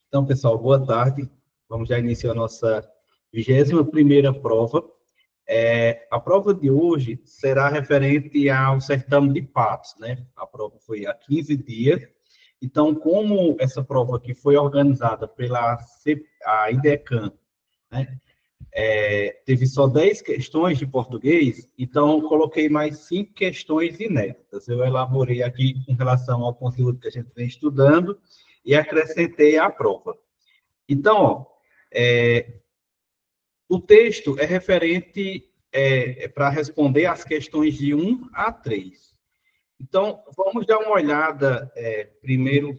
Então, pessoal, boa tarde. Vamos já iniciar a nossa 21ª prova. A prova de hoje será referente ao certame de Patos, né? A prova foi há 15 dias. Então, como essa prova aqui foi organizada pela a IDECAM, né? Teve só 10 questões de português, então eu coloquei mais 5 questões inéditas. Eu elaborei aqui com relação ao conteúdo que a gente vem estudando e acrescentei à prova. Então, ó, o texto é referente para responder as questões de 1 a 3. Então, vamos dar uma olhada primeiro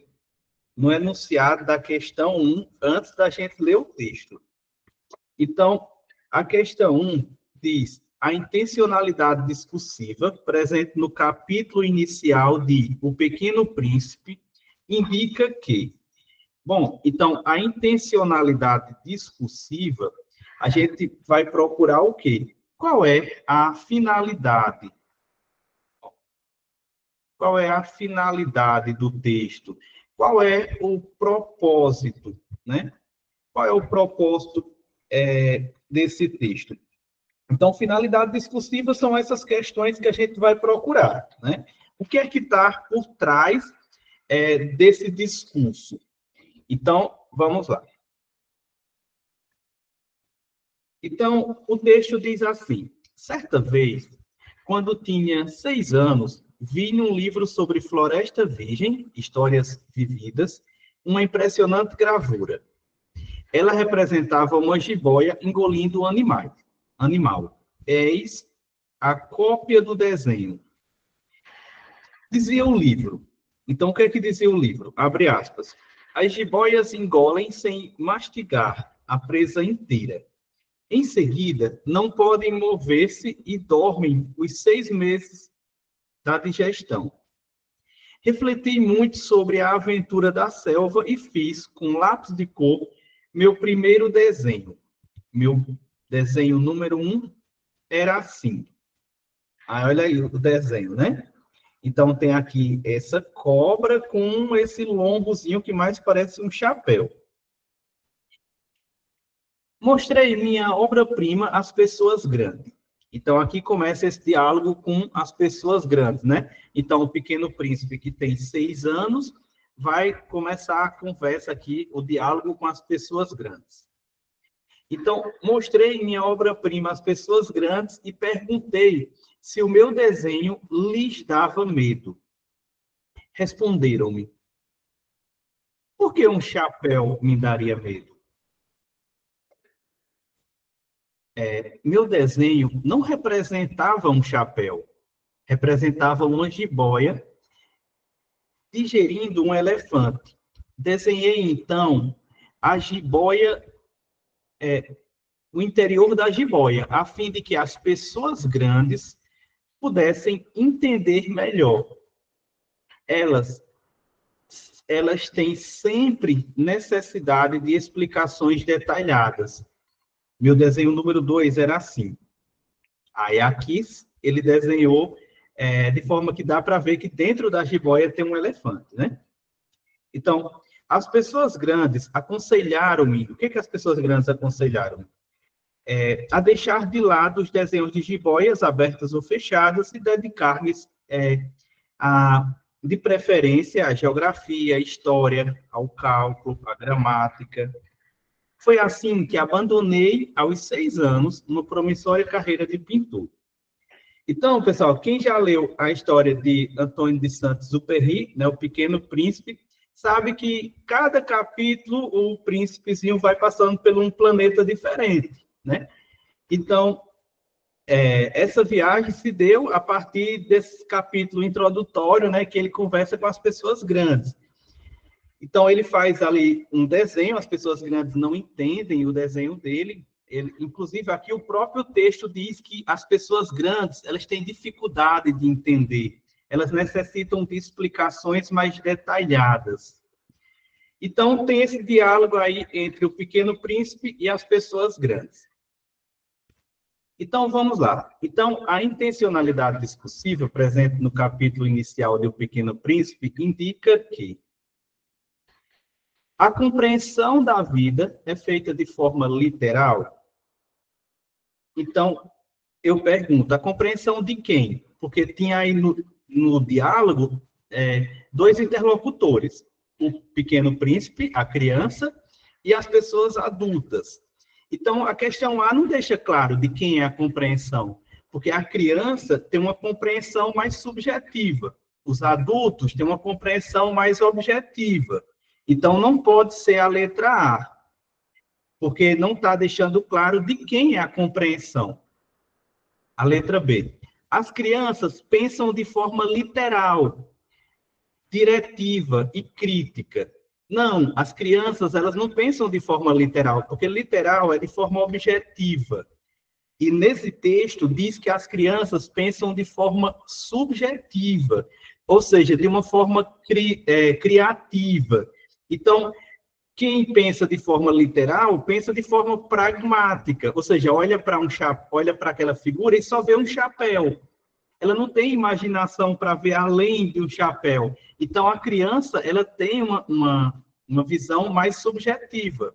no enunciado da questão 1, antes da gente ler o texto. Então, a questão 1 diz: a intencionalidade discursiva presente no capítulo inicial de O Pequeno Príncipe indica que... Bom, então, a intencionalidade discursiva, a gente vai procurar o quê? Qual é a finalidade? Qual é a finalidade do texto? Qual é o propósito, né? Qual é o propósito desse texto? Então, finalidade discursiva são essas questões que a gente vai procurar, né? O que é que está por trás desse discurso? Então, vamos lá. Então, o texto diz assim: certa vez, quando tinha 6 anos, vi num livro sobre Floresta Virgem, Histórias Vividas, uma impressionante gravura. Ela representava uma jiboia engolindo um animal. Eis a cópia do desenho. Dizia o livro. Então, o que é que dizia o livro? Abre aspas. As jiboias engolem sem mastigar a presa inteira. Em seguida, não podem mover-se e dormem os 6 meses da digestão. Refleti muito sobre a aventura da selva e fiz, com lápis de cor, meu primeiro desenho. Meu desenho número 1 era assim. Aí, olha aí o desenho, né? Então, tem aqui essa cobra com esse lombozinho que mais parece um chapéu. Mostrei minha obra-prima às pessoas grandes. Então, aqui começa esse diálogo com as pessoas grandes, né? Então, o Pequeno Príncipe, que tem 6 anos, vai começar a conversa aqui, o diálogo com as pessoas grandes. Então, mostrei minha obra-prima às pessoas grandes e perguntei se o meu desenho lhes dava medo. Responderam-me: por que um chapéu me daria medo? Meu desenho não representava um chapéu, representava uma jiboia digerindo um elefante. Desenhei, então, a jiboia, o interior da jiboia, a fim de que as pessoas grandes pudessem entender melhor. Elas têm sempre necessidade de explicações detalhadas. Meu desenho número 2 era assim. Aí aqui ele desenhou de forma que dá para ver que dentro da jiboia tem um elefante, né? Então, as pessoas grandes aconselharam-me, o que as pessoas grandes aconselharam? A deixar de lado os desenhos de jiboias abertas ou fechadas e dedicar-me de preferência à geografia, à história, ao cálculo, à gramática. Foi assim que abandonei, aos 6 anos, uma promissória carreira de pintor. Então, pessoal, quem já leu a história de Antônio de Saint-Exupéry, né, O Pequeno Príncipe, sabe que cada capítulo o príncipezinho vai passando por um planeta diferente, né? Então, essa viagem se deu a partir desse capítulo introdutório, né, que ele conversa com as pessoas grandes. Então, ele faz ali um desenho, as pessoas grandes não entendem o desenho dele. Inclusive, aqui o próprio texto diz que as pessoas grandes, elas têm dificuldade de entender. Elas necessitam de explicações mais detalhadas. Então, tem esse diálogo aí entre o Pequeno Príncipe e as pessoas grandes. Então, vamos lá. Então, a intencionalidade discursiva presente no capítulo inicial de O Pequeno Príncipe indica que A compreensão da vida é feita de forma literal? Então, eu pergunto, a compreensão de quem? Porque tinha aí no diálogo dois interlocutores, o pequeno príncipe, a criança, e as pessoas adultas. Então, a questão A não deixa claro de quem é a compreensão, porque a criança tem uma compreensão mais subjetiva, os adultos têm uma compreensão mais objetiva. Então, não pode ser a letra A, porque não está deixando claro de quem é a compreensão. A letra B. As crianças pensam de forma literal, diretiva e crítica. Não, as crianças, elas não pensam de forma literal, porque literal é de forma objetiva. E nesse texto diz que as crianças pensam de forma subjetiva, ou seja, de uma forma criativa. Então, quem pensa de forma literal, pensa de forma pragmática, ou seja, olha para aquela figura e só vê um chapéu. Ela não tem imaginação para ver além do chapéu. Então, a criança, ela tem uma visão mais subjetiva.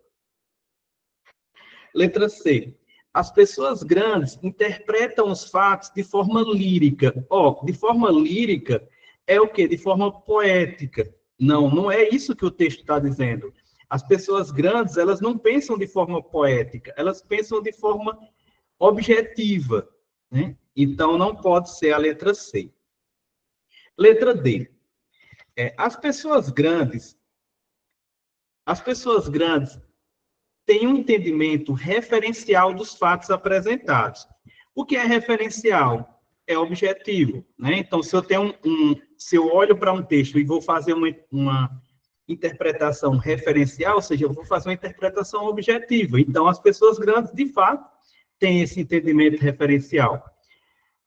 Letra C. As pessoas grandes interpretam os fatos de forma lírica. De forma lírica é o quê? De forma poética. Não, não é isso que o texto está dizendo. As pessoas grandes, elas não pensam de forma poética, elas pensam de forma objetiva, né? Então, não pode ser a letra C. Letra D. As pessoas grandes têm um entendimento referencial dos fatos apresentados. O que é referencial? É objetivo, né? Então, se eu tenho se eu olho para um texto e vou fazer uma interpretação referencial, ou seja, eu vou fazer uma interpretação objetiva. Então, as pessoas grandes, de fato, têm esse entendimento referencial.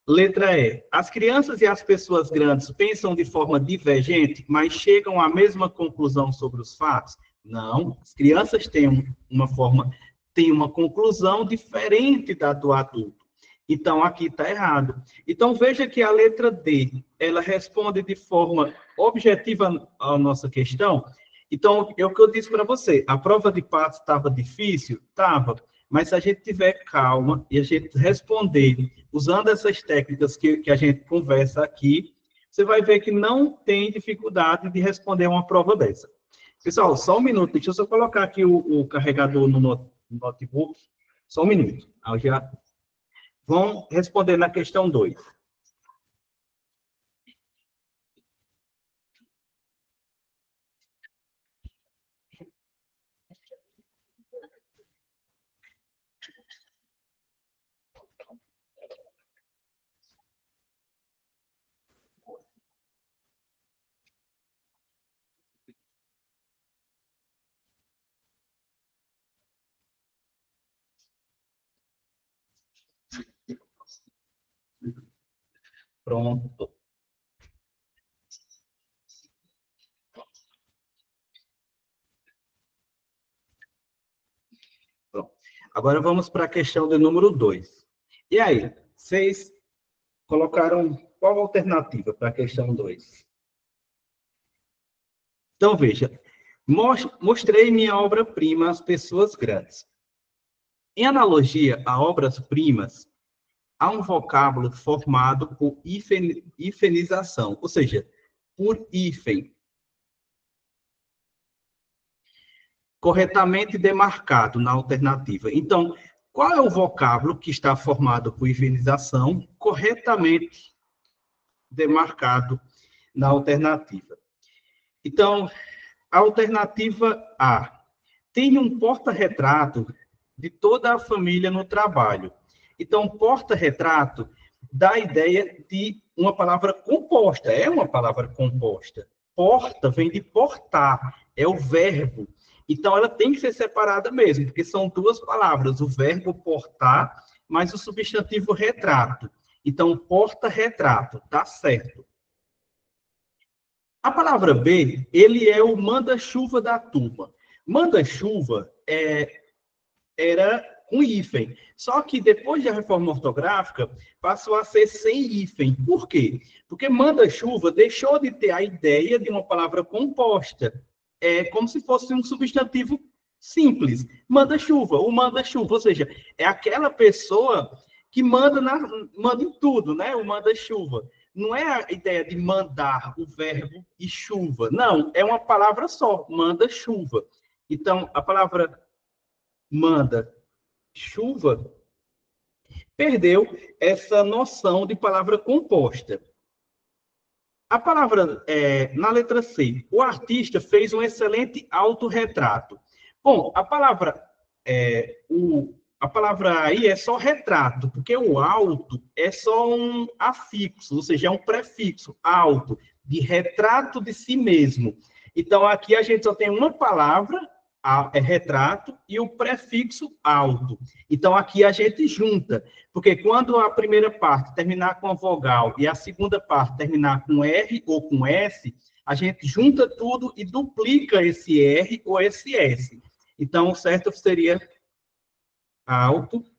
Letra E. As crianças e as pessoas grandes pensam de forma divergente, mas chegam à mesma conclusão sobre os fatos? Não. As crianças têm uma conclusão diferente da do adulto. Então, aqui está errado. Então, veja que a letra D, ela responde de forma objetiva à nossa questão. Então, é o que eu disse para você, a prova de patos estava difícil? Estava. Mas se a gente tiver calma e a gente responder usando essas técnicas que a gente conversa aqui, você vai ver que não tem dificuldade de responder uma prova dessa. Pessoal, só um minuto, deixa eu só colocar aqui o carregador no notebook. Só um minuto. Já vão responder na questão 2. Pronto. Pronto. Agora vamos para a questão de número 2. E aí, vocês colocaram qual alternativa para a questão 2? Então, veja, mostrei minha obra-prima às pessoas grandes. Em analogia a obras-primas, há um vocábulo formado por hifenização, ou seja, por hífen, corretamente demarcado na alternativa. Então, qual é o vocábulo que está formado por hifenização, corretamente demarcado na alternativa? Então, a alternativa A. Tem um porta-retrato de toda a família no trabalho. Então, porta-retrato dá a ideia de uma palavra composta. É uma palavra composta. Porta vem de portar. É o verbo. Então, ela tem que ser separada mesmo, porque são duas palavras. O verbo portar, mais o substantivo retrato. Então, porta-retrato. Tá certo. A palavra B, ele é o manda-chuva da turma. Manda-chuva era com hífen. Só que depois da reforma ortográfica, passou a ser sem hífen. Por quê? Porque manda-chuva deixou de ter a ideia de uma palavra composta. é como se fosse um substantivo simples. Manda-chuva, o manda-chuva, ou seja, é aquela pessoa que manda em tudo, né? O manda-chuva. Não é a ideia de mandar o verbo e chuva. Não, é uma palavra só, manda-chuva. Então, a palavra manda-chuva perdeu essa noção de palavra composta. A palavra, na letra C, o artista fez um excelente autorretrato. Bom, a palavra aí é só retrato, porque o auto é só um afixo, ou seja, é um prefixo, auto, de retrato de si mesmo. Então, aqui a gente só tem uma palavra, é retrato, e o prefixo auto. Então, aqui a gente junta, porque quando a primeira parte terminar com a vogal e a segunda parte terminar com R ou com S, a gente junta tudo e duplica esse R ou esse S. Então, o certo seria autorretrato.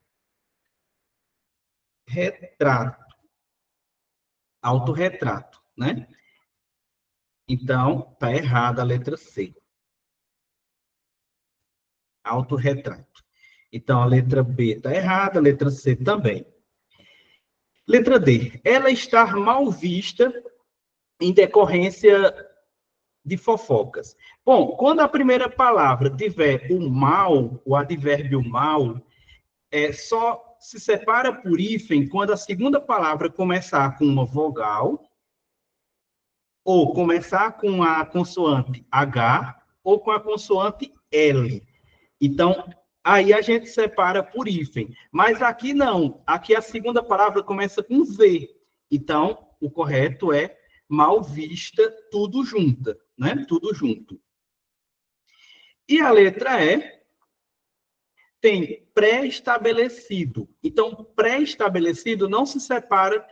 Autorretrato, né? Então, está errada a letra C. Autorretrato. Então, a letra B está errada, a letra C também. Letra D. Ela está mal vista em decorrência de fofocas. Bom, quando a primeira palavra tiver o mal, o advérbio mal, só se separa por hífen quando a segunda palavra começar com uma vogal, ou começar com a consoante H, ou com a consoante L. Então, aí a gente separa por hífen. Mas aqui não. Aqui a segunda palavra começa com V. Então, o correto é mal vista, tudo junta, né? Tudo junto. E a letra E tem pré-estabelecido. Então, pré-estabelecido não se separa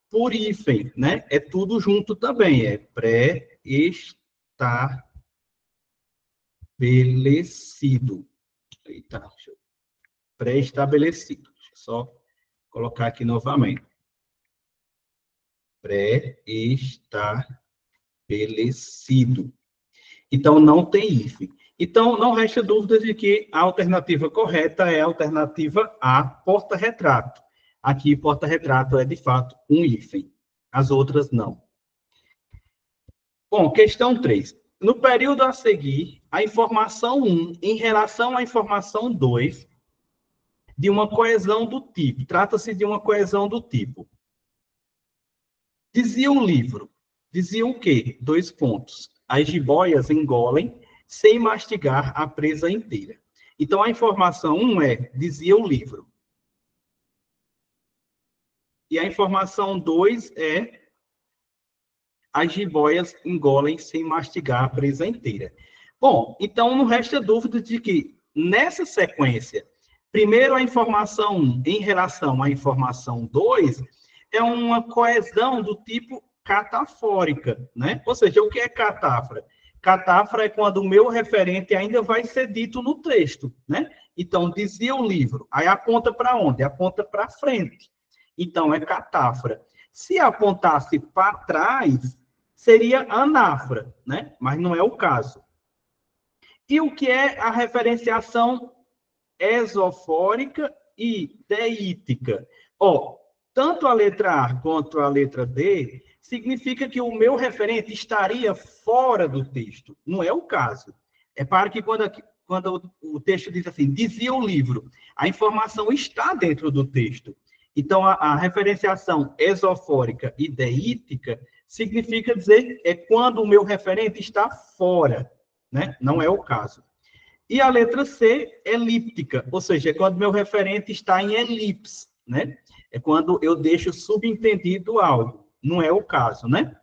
por hífen, né? É tudo junto também. É pré-estabelecido. Eita, pré-estabelecido. Deixa eu só colocar aqui novamente. Pré-estabelecido. Então, não tem hífen. Então, não resta dúvida de que a alternativa correta é a alternativa A, porta-retrato. Aqui, porta-retrato é, de fato, um hífen. As outras, não. Bom, questão 3. No período a seguir, a informação 1 em relação à informação 2 de uma coesão do tipo. Trata-se de uma coesão do tipo. Dizia o livro. Dizia o quê? 2 pontos. As jiboias engolem sem mastigar a presa inteira. Então, a informação 1 dizia o livro. E a informação 2 as jiboias engolem sem mastigar a presa inteira. Bom, então não resta dúvida de que, nessa sequência, primeiro a informação 1 em relação à informação 2 é uma coesão do tipo catafórica, né? Ou seja, o que é catáfora? Catáfora é quando o meu referente ainda vai ser dito no texto, né? Então, dizia o livro. Aí aponta para onde? Aponta para frente. Então, é catáfora. Se apontasse para trás, seria anáfora, né? Mas não é o caso. E o que é a referenciação esofórica e deítica? Tanto a letra A quanto a letra D significa que o meu referente estaria fora do texto. Não é o caso. É para que quando o texto diz assim, dizia o livro, a informação está dentro do texto. Então, a referenciação esofórica e deítica significa dizer quando o meu referente está fora, né? Não é o caso. E a letra C, elíptica, ou seja, é quando meu referente está em elipse, né? É quando eu deixo subentendido algo. Não é o caso, né?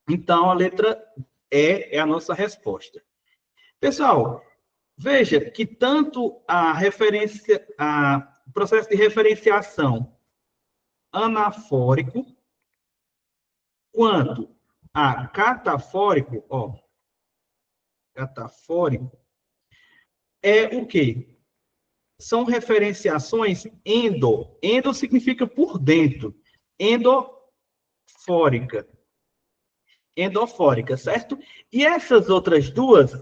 Então, a letra E é a nossa resposta. Pessoal, veja que tanto o processo de referenciação anafórico, quanto a catafórico, catafórico, é o quê? São referenciações endo. Endo significa por dentro. Endofórica. Endofórica, certo? E essas outras duas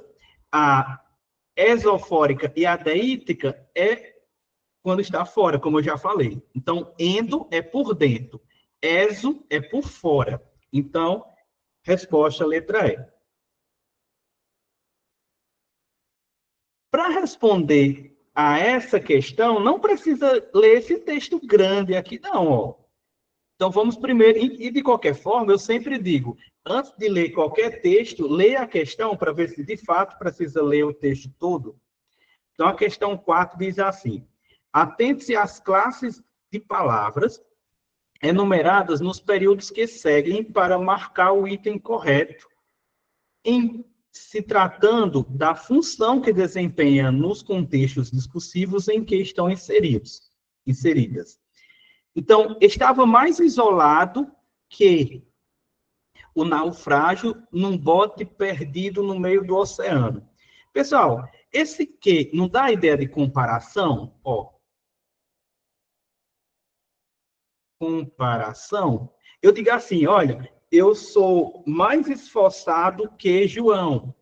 A esofórica e a deítica é quando está fora, como eu já falei. Então, endo é por dentro, exo é por fora. Então, resposta letra E. Para responder a essa questão, não precisa ler esse texto grande aqui, não, ó. Então, vamos primeiro, e de qualquer forma, eu sempre digo, antes de ler qualquer texto, leia a questão para ver se de fato precisa ler o texto todo. Então, a questão 4 diz assim: atente-se às classes de palavras enumeradas nos períodos que seguem para marcar o item correto, em se tratando da função que desempenha nos contextos discursivos em que estão inseridas. Então, estava mais isolado que o naufrágio num bote perdido no meio do oceano. Pessoal, esse que não dá ideia de comparação? Ó, comparação. Eu digo assim, olha, eu sou mais esforçado que João.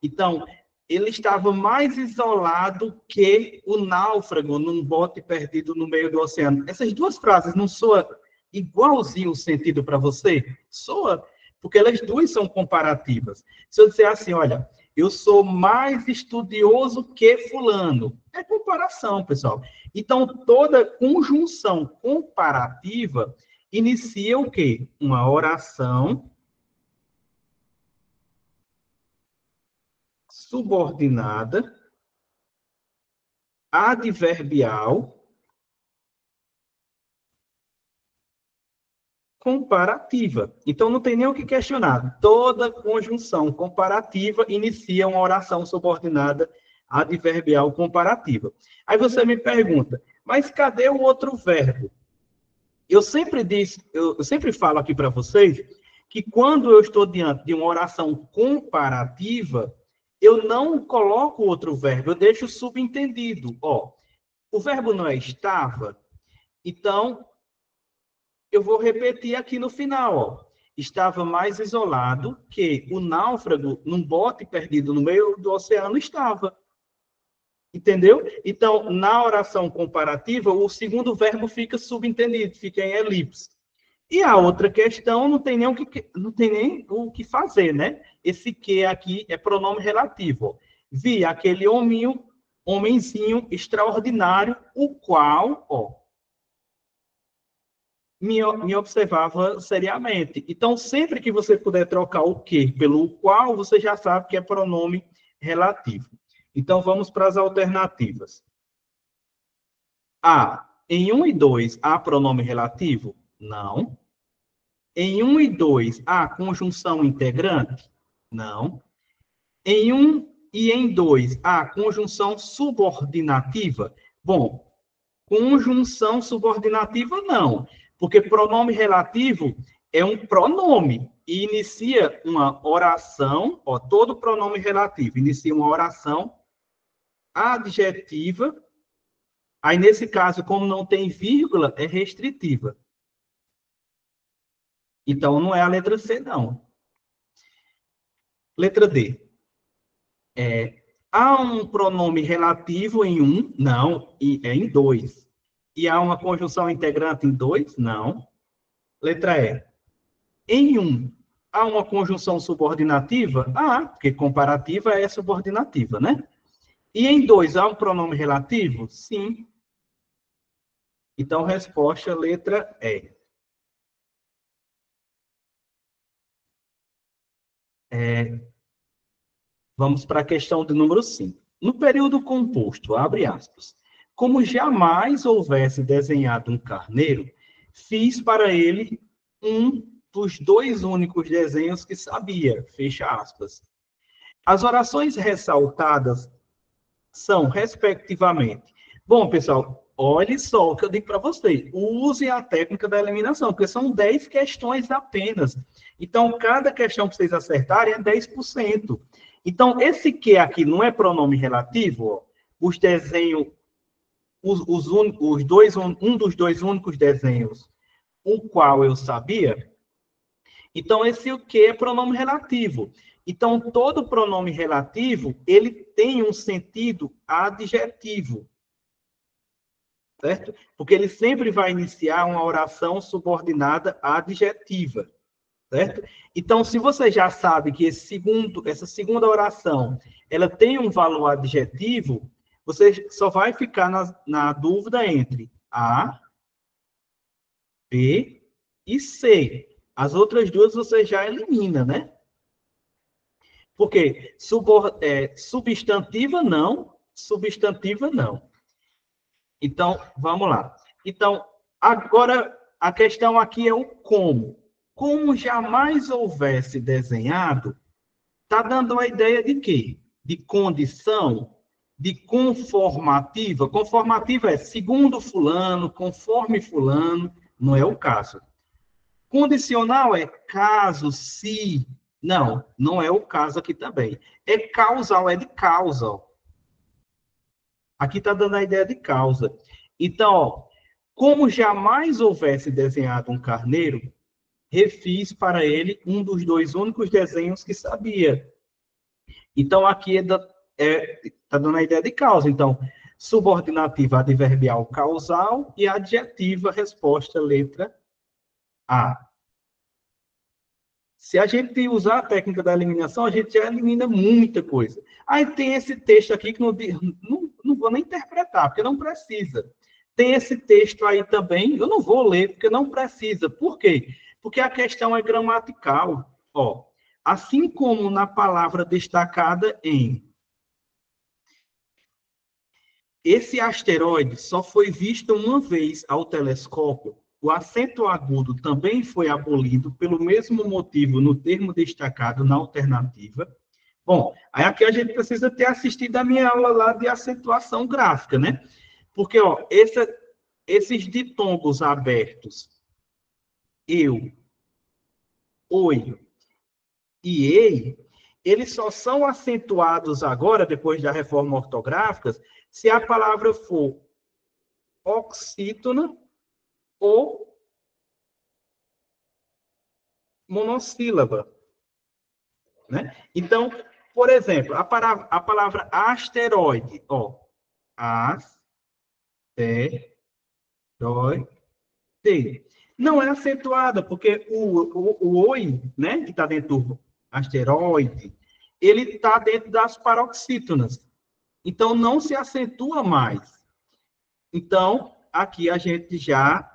Então, ele estava mais isolado que o náufrago num bote perdido no meio do oceano. Essas duas frases não soam igualzinho o sentido para você? Soa, porque elas duas são comparativas. Se eu disser assim, olha, eu sou mais estudioso que fulano, é comparação, pessoal. Então, toda conjunção comparativa inicia o quê? Uma oração subordinada, adverbial, comparativa. Então, não tem nem o que questionar. Toda conjunção comparativa inicia uma oração subordinada adverbial comparativa. Aí você me pergunta, mas cadê o outro verbo? Eu sempre falo aqui para vocês que quando eu estou diante de uma oração comparativa, eu não coloco outro verbo, eu deixo subentendido. Ó, o verbo não é estava, então eu vou repetir aqui no final, ó. Estava mais isolado que o náufrago num bote perdido no meio do oceano estava. Entendeu? Então, na oração comparativa, o segundo verbo fica subentendido, fica em elipse. E a outra questão não tem nem o que fazer, né? Esse que aqui é pronome relativo. Vi aquele homenzinho extraordinário, o qual, ó, me observava seriamente. Então, sempre que você puder trocar o que pelo qual, você já sabe que é pronome relativo. Então, vamos para as alternativas. A. Em 1 e 2, há pronome relativo? Não. Em 1 e 2, há conjunção integrante? Não. Em 1 e em 2, há conjunção subordinativa? Bom, conjunção subordinativa não, porque pronome relativo é um pronome e inicia uma oração, ó, todo pronome relativo inicia uma oração adjetiva. Aí, nesse caso, como não tem vírgula, é restritiva. Então, não é a letra C, não. Letra D. Há um pronome relativo em 1? Não. É em 2. E há uma conjunção integrante em 2? Não. Letra E. Em 1, há uma conjunção subordinativa? Ah, porque comparativa é subordinativa, né? E em 2, há um pronome relativo? Sim. Então, resposta, letra E. Vamos para a questão do número 5. No período composto, abre aspas, como jamais houvesse desenhado um carneiro, fiz para ele um dos dois únicos desenhos que sabia, fecha aspas. As orações ressaltadas são, respectivamente. Bom, pessoal, olhe só o que eu digo para vocês. Use a técnica da eliminação, porque são 10 questões apenas. Então, cada questão que vocês acertarem é 10%. Então, esse que aqui não é pronome relativo, ó, os desenhos, os dois, um dos dois únicos desenhos, o qual eu sabia. Então, esse o que é pronome relativo. Então, todo pronome relativo, ele tem um sentido adjetivo, certo? Porque ele sempre vai iniciar uma oração subordinada adjetiva, certo? Então, se você já sabe que essa segunda oração, ela tem um valor adjetivo, você só vai ficar na dúvida entre A, B e C. As outras duas você já elimina, né? Porque substantiva não, substantiva não. Então, vamos lá. Então, agora a questão aqui é o como. Como jamais houvesse desenhado, está dando a ideia de quê? De condição, de conformativa. Conformativa é segundo fulano, conforme fulano, não é o caso. Condicional é caso, se. Não, não é o caso aqui também. É causal, é de causa. Aqui está dando a ideia de causa. Então, ó, como jamais houvesse desenhado um carneiro, refiz para ele um dos dois únicos desenhos que sabia. Então, aqui está dando a ideia de causa. Então, subordinativa adverbial causal e adjetiva resposta letra A. Se a gente usar a técnica da eliminação, a gente já elimina muita coisa. Aí tem esse texto aqui que não vou nem interpretar, porque não precisa. Tem esse texto aí também, eu não vou ler, porque não precisa. Por quê? Porque a questão é gramatical. Ó, assim como na palavra destacada em esse asteroide só foi visto uma vez ao telescópio. O acento agudo também foi abolido pelo mesmo motivo no termo destacado na alternativa. Bom, aí aqui a gente precisa ter assistido a minha aula lá de acentuação gráfica, né? Porque, ó, esses ditongos abertos, eu, oi e ei, eles só são acentuados agora, depois da reforma ortográfica, se a palavra for oxítona ou monossílaba, né? Então, por exemplo, a palavra asteroide, ó, asteroide, não é acentuada, porque o oi, né, que está dentro do asteroide, ele está dentro das paroxítonas. Então, não se acentua mais. Então, aqui a gente já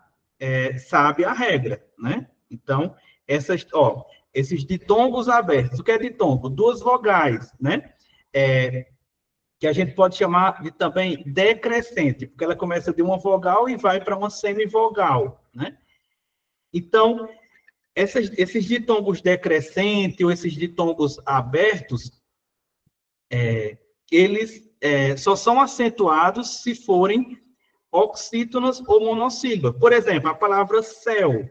sabe a regra, né? Então, esses ditongos abertos. O que é ditongo? Duas vogais, né? Que a gente pode chamar de também decrescente, porque ela começa de uma vogal e vai para uma semivogal, né? Então, esses ditongos decrescentes ou esses ditongos abertos, eles só são acentuados se forem oxítonas ou monossílabas. Por exemplo, a palavra céu.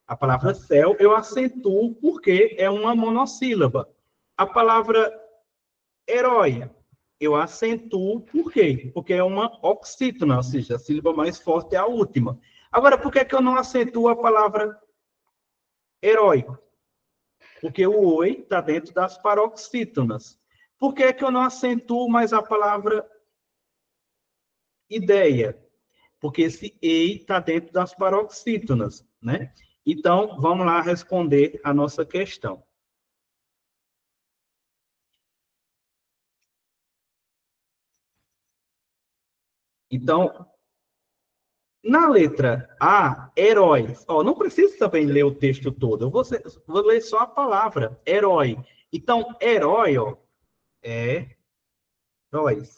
A palavra céu eu acentuo porque é uma monossílaba. A palavra herói eu acentuo por quê? Porque é uma oxítona, ou seja, a sílaba mais forte é a última. Agora, por que eu não acentuo a palavra heróico? Porque o oi está dentro das paroxítonas. Por que eu não acentuo mais a palavra ideia? Porque esse ei está dentro das paroxítonas, né? Então, vamos lá responder a nossa questão. Então, na letra A, heróis. Ó, não precisa também ler o texto todo. Vou ler só a palavra, herói. Então, herói, ó, é heróis.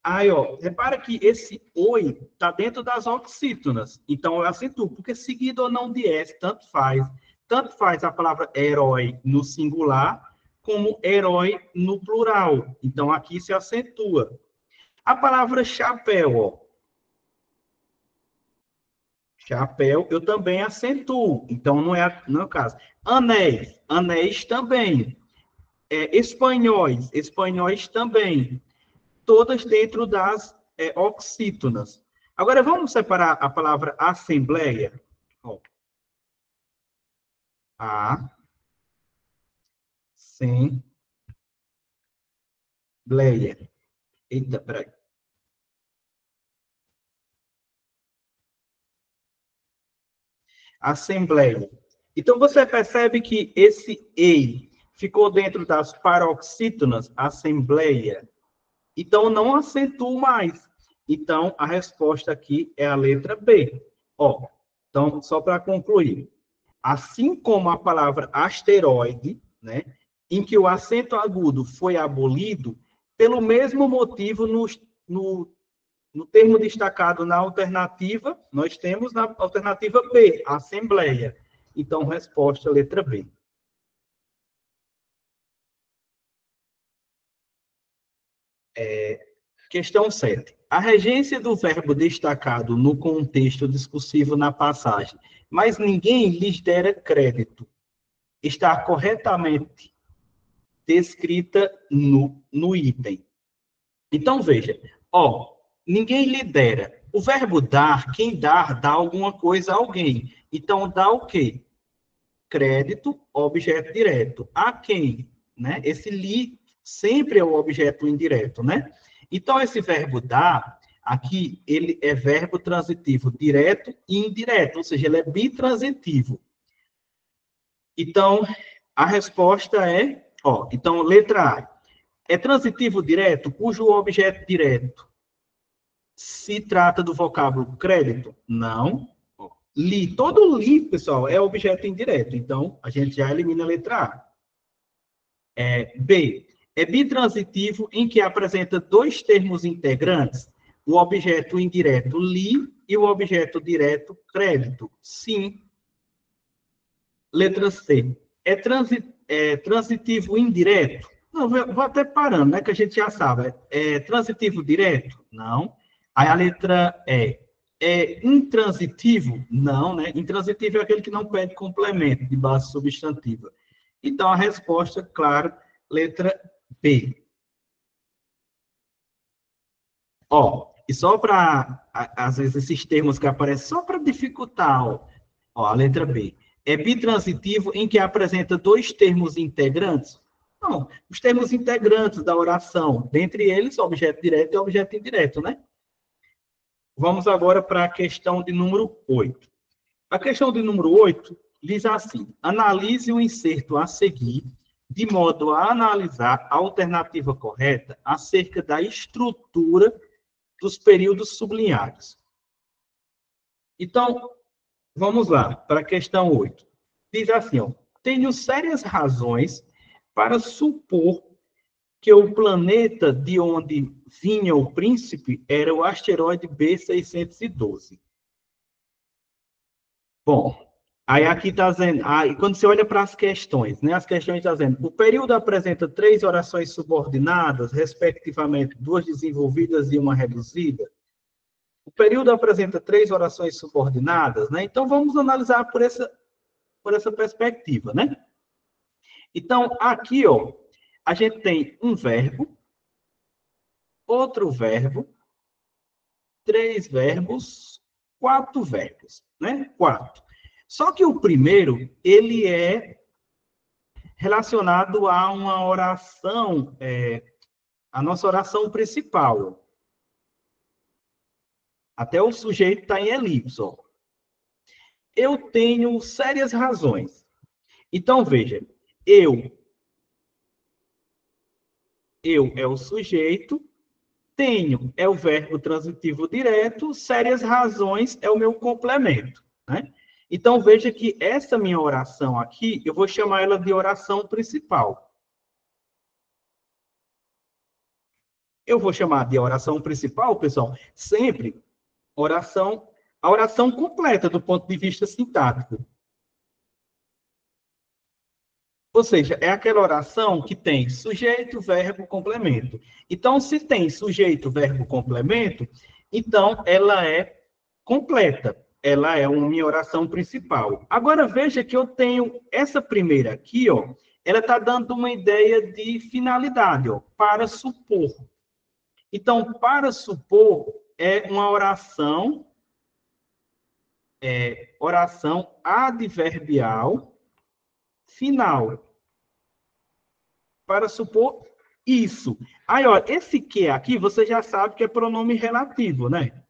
Aí, ó, repara que esse oi está dentro das oxítonas. Então, eu acentuo, porque seguido ou não de S, tanto faz. Tanto faz a palavra herói no singular, como herói no plural. Então, aqui se acentua. A palavra chapéu, ó. Chapéu, eu também acentuo. Então, não é o caso. Anéis, anéis também. Espanhóis, espanhóis também. Todas dentro das oxítonas. Agora, vamos separar a palavra assembleia. Ó, a, sem, Assembleia. Eita, peraí. Assembleia. Então, você percebe que esse EI ficou dentro das paroxítonas, assembleia. Então, não acentuo mais. Então, a resposta aqui é a letra B. Ó, então, só para concluir. Assim como a palavra asteroide, né, em que o acento agudo foi abolido, pelo mesmo motivo, no termo destacado na alternativa, nós temos na alternativa B, Assembleia. Então, resposta letra B. Questão 7. A regência do verbo destacado no contexto discursivo na passagem, mas ninguém lhes dera crédito, está corretamente descrita no item. Então, veja, ó, ninguém lhe dera. O verbo dar, quem dá alguma coisa a alguém. Então, dá o quê? Crédito, objeto direto. A quem? Né? Esse lhe sempre é o objeto indireto, né? Então, esse verbo dar, aqui, ele é verbo transitivo direto e indireto, ou seja, ele é bitransitivo. Então, a resposta é, ó, então, letra A. É transitivo direto, cujo objeto direto se trata do vocábulo crédito? Não. Li, todo li, pessoal, é objeto indireto. Então, a gente já elimina a letra A. B. É bitransitivo em que apresenta dois termos integrantes, o objeto indireto li e o objeto direto crédito. Sim. Letra C. É transitivo indireto? Não, vou até parando, né? Que a gente já sabe. É transitivo direto? Não. Aí a letra E. É intransitivo? Não, né? Intransitivo é aquele que não pede complemento de base substantiva. Então, a resposta, claro, letra B. Ó, e só para, às vezes, esses termos que aparecem, só para dificultar, ó, a letra B. É bitransitivo em que apresenta dois termos integrantes? Não, os termos integrantes da oração, dentre eles, objeto direto e objeto indireto, né? Vamos agora para a questão de número 8. A questão de número 8 diz assim: analise o inserto a seguir, de modo a analisar a alternativa correta acerca da estrutura dos períodos sublinhados. Então, vamos lá, para a questão 8. Diz assim, ó, tenho sérias razões para supor que o planeta de onde vinha o príncipe era o asteroide B612. Bom, aí aqui está dizendo, aí quando você olha para as questões, né, as questões estão dizendo, o período apresenta três orações subordinadas, respectivamente, duas desenvolvidas e uma reduzida. O período apresenta três orações subordinadas, né? Então, vamos analisar por essa perspectiva, né? Então, aqui, ó, a gente tem um verbo, outro verbo, três verbos, quatro verbos, né? Quatro. Só que o primeiro, ele é relacionado a uma oração, a nossa oração principal. Até o sujeito está em elipse, ó. Eu tenho sérias razões. Então, veja, eu é o sujeito, tenho é o verbo transitivo direto, sérias razões é o meu complemento, né? Então, veja que essa minha oração aqui, eu vou chamar ela de oração principal. Eu vou chamar de oração principal, pessoal, sempre a oração completa do ponto de vista sintático. Ou seja, é aquela oração que tem sujeito, verbo, complemento. Então, se tem sujeito, verbo, complemento, então ela é completa. Ela é uma minha oração principal. Agora, veja que eu tenho essa primeira aqui, ó, ela está dando uma ideia de finalidade, ó, para supor. Então, para supor é uma oração adverbial final. Para supor Isso. Aí, ó, esse que aqui, você já sabe que é pronome relativo, né?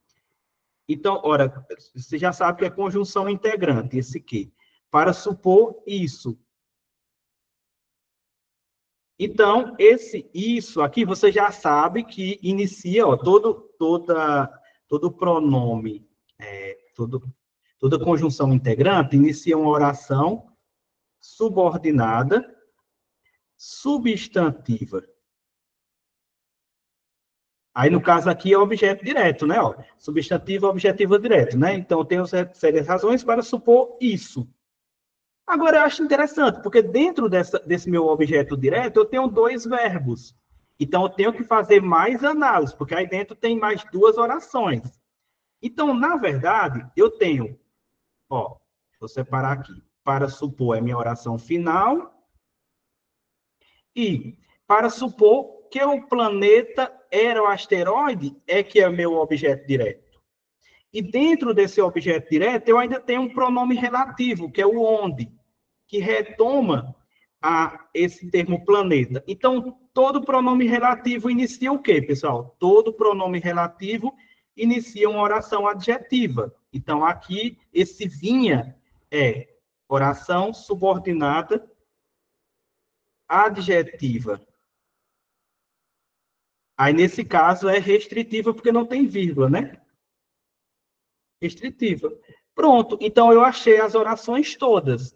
Então, ora, você já sabe que é conjunção integrante, esse que. Para supor isso. Então, esse isso aqui, você já sabe que inicia, ó, todo pronome, toda conjunção integrante inicia uma oração subordinada, substantiva. Aí, no caso aqui, é objeto direto, né? Ó, substantivo, objetivo direto, né? Então, tem sérias razões para supor isso. Agora, eu acho interessante, porque dentro desse meu objeto direto, eu tenho dois verbos. Então, eu tenho que fazer mais análise, porque aí dentro tem mais duas orações. Então, na verdade, eu tenho, ó, vou separar aqui. Para supor é minha oração final. E para supor que o planeta era o asteroide, é que é meu objeto direto. E dentro desse objeto direto, eu ainda tenho um pronome relativo, que é o onde, que retoma esse termo planeta. Então, todo pronome relativo inicia o quê, pessoal? Todo pronome relativo inicia uma oração adjetiva. Então, aqui, esse vinha é oração subordinada adjetiva. Aí, nesse caso, é restritiva, porque não tem vírgula, né? Restritiva. Pronto, então eu achei as orações todas.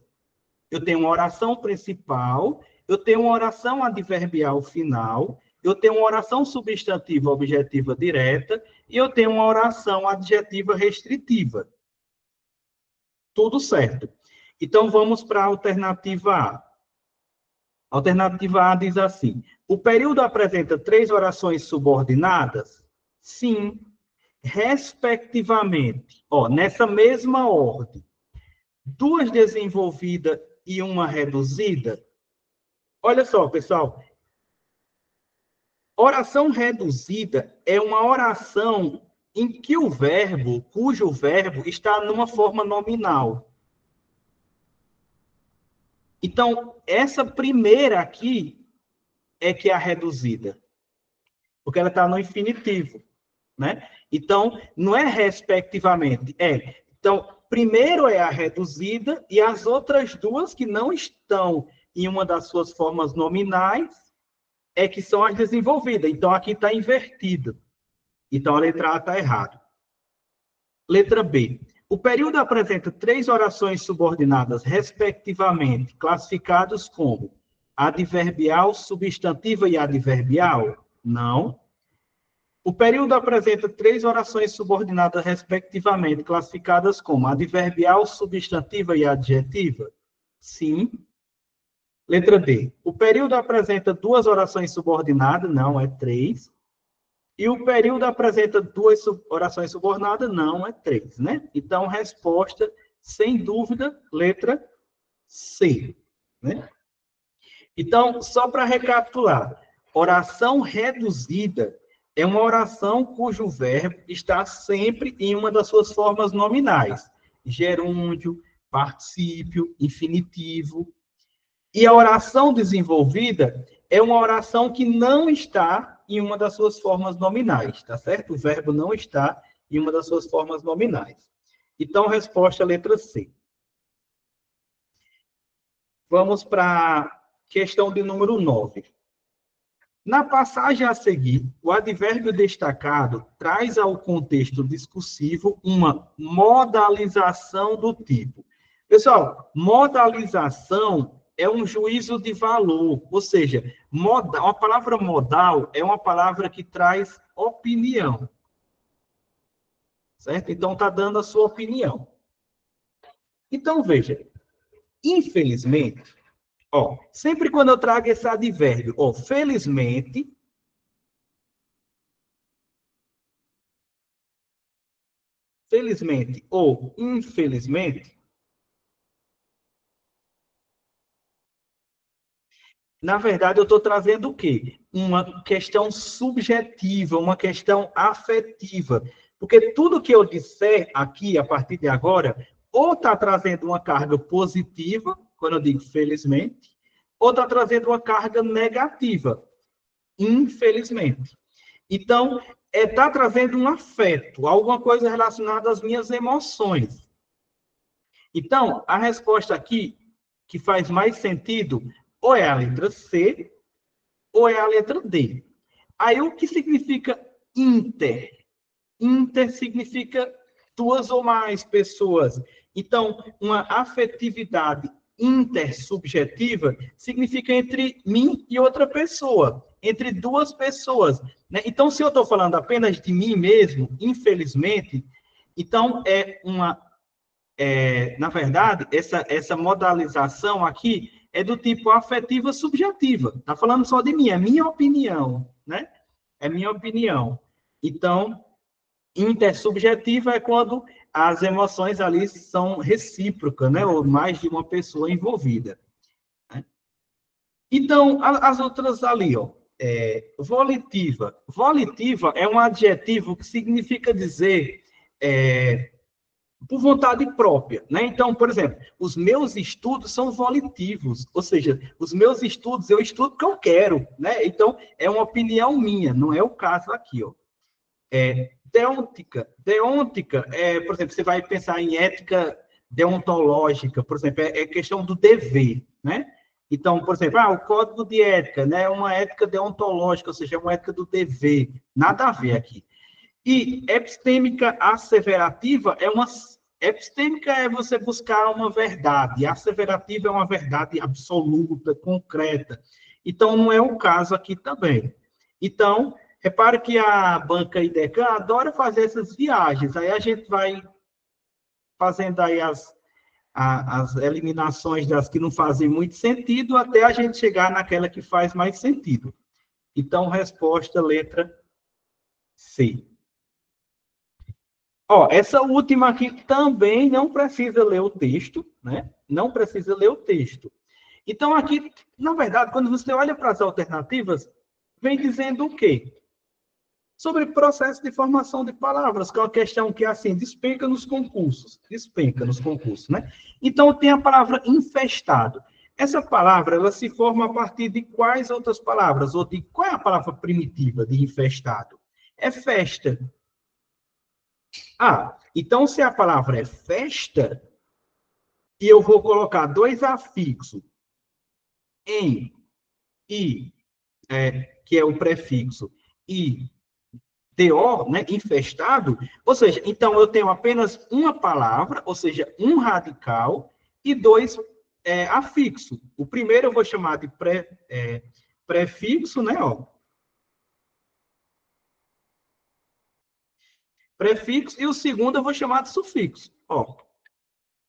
Eu tenho uma oração principal, eu tenho uma oração adverbial final, eu tenho uma oração substantiva objetiva direta e eu tenho uma oração adjetiva restritiva. Tudo certo. Então, vamos para a alternativa A. A alternativa A diz assim: o período apresenta três orações subordinadas? Sim, respectivamente. Ó, nessa mesma ordem. Duas desenvolvidas e uma reduzida? Olha só, pessoal. Oração reduzida é uma oração em que cujo verbo está numa forma nominal. Então, essa primeira aqui é que é a reduzida, porque ela está no infinitivo, né? Então, não é respectivamente, é. Então, primeiro é a reduzida e as outras duas que não estão em uma das suas formas nominais é que são as desenvolvidas. Então, aqui está invertido. Então, a letra A está errada. Letra B. O período apresenta três orações subordinadas, respectivamente, classificados como adverbial, substantiva e adverbial? Não. O período apresenta três orações subordinadas, respectivamente, classificadas como adverbial, substantiva e adjetiva? Sim. Letra D. O período apresenta duas orações subordinadas? Não, é três. E o período apresenta duas orações subordinadas? Não, é três, né? Então, resposta, sem dúvida, letra C, né? Então, só para recapitular, oração reduzida é uma oração cujo verbo está sempre em uma das suas formas nominais. Gerúndio, particípio, infinitivo. E a oração desenvolvida é uma oração que não está em uma das suas formas nominais, tá certo? O verbo não está em uma das suas formas nominais. Então, resposta letra C. Vamos para a questão de número 9. Na passagem a seguir, o advérbio destacado traz ao contexto discursivo uma modalização do tipo. Pessoal, modalização é um juízo de valor, ou seja, a palavra modal é uma palavra que traz opinião. Certo? Então, está dando a sua opinião. Então, veja, infelizmente, ó, sempre quando eu trago esse advérbio, ó, felizmente, felizmente ou infelizmente, na verdade, eu estou trazendo o quê? Uma questão subjetiva, uma questão afetiva. Porque tudo que eu disser aqui, a partir de agora, ou está trazendo uma carga positiva, quando eu digo felizmente, ou está trazendo uma carga negativa. infelizmente. Então, está trazendo um afeto, alguma coisa relacionada às minhas emoções. Então, a resposta aqui, que faz mais sentido, ou é a letra C, ou é a letra D. Aí, o que significa inter? Inter significa duas ou mais pessoas. Então, uma afetividade intersubjetiva significa entre mim e outra pessoa, entre duas pessoas. Né? Então, se eu estou falando apenas de mim mesmo, infelizmente, então na verdade, essa modalização aqui é do tipo afetiva subjetiva. Está falando só de mim, é minha opinião, né? É minha opinião. Então, intersubjetiva é quando as emoções ali são recíprocas, né? Ou mais de uma pessoa envolvida. Né? Então, as outras ali, ó, volitiva. Volitiva é um adjetivo que significa dizer por vontade própria, né? Então, por exemplo, os meus estudos são volitivos, ou seja, os meus estudos, eu estudo porque eu quero, né? Então, é uma opinião minha, não é o caso aqui, ó. Deôntica. Deôntica, por exemplo, você vai pensar em ética deontológica, por exemplo, é questão do dever, né? Então, por exemplo, o código de ética, né? É uma ética deontológica, ou seja, é uma ética do dever. Nada a ver aqui. E epistêmica asseverativa epistêmica é você buscar uma verdade, asseverativa é uma verdade absoluta, concreta. Então, não é o caso aqui também. Então, repare que a banca IDECAN adora fazer essas viagens. Aí a gente vai fazendo aí as eliminações das que não fazem muito sentido, até a gente chegar naquela que faz mais sentido. Então, resposta, letra C. Ó, essa última aqui também não precisa ler o texto, né? Não precisa ler o texto. Então, aqui, na verdade, quando você olha para as alternativas, vem dizendo o quê? Sobre processo de formação de palavras, que é uma questão que, assim, despenca nos concursos. Despenca nos concursos, né? Então, tem a palavra infestado. Essa palavra, ela se forma a partir de quais outras palavras? Ou de qual é a palavra primitiva de infestado? É festa. Então, se a palavra é festa, e eu vou colocar dois afixos em e, que é o prefixo, e deor, né, infestado, ou seja, então eu tenho apenas uma palavra, ou seja, um radical, e dois afixos. O primeiro eu vou chamar de prefixo, né, ó. Prefixo, e o segundo eu vou chamar de sufixo, ó.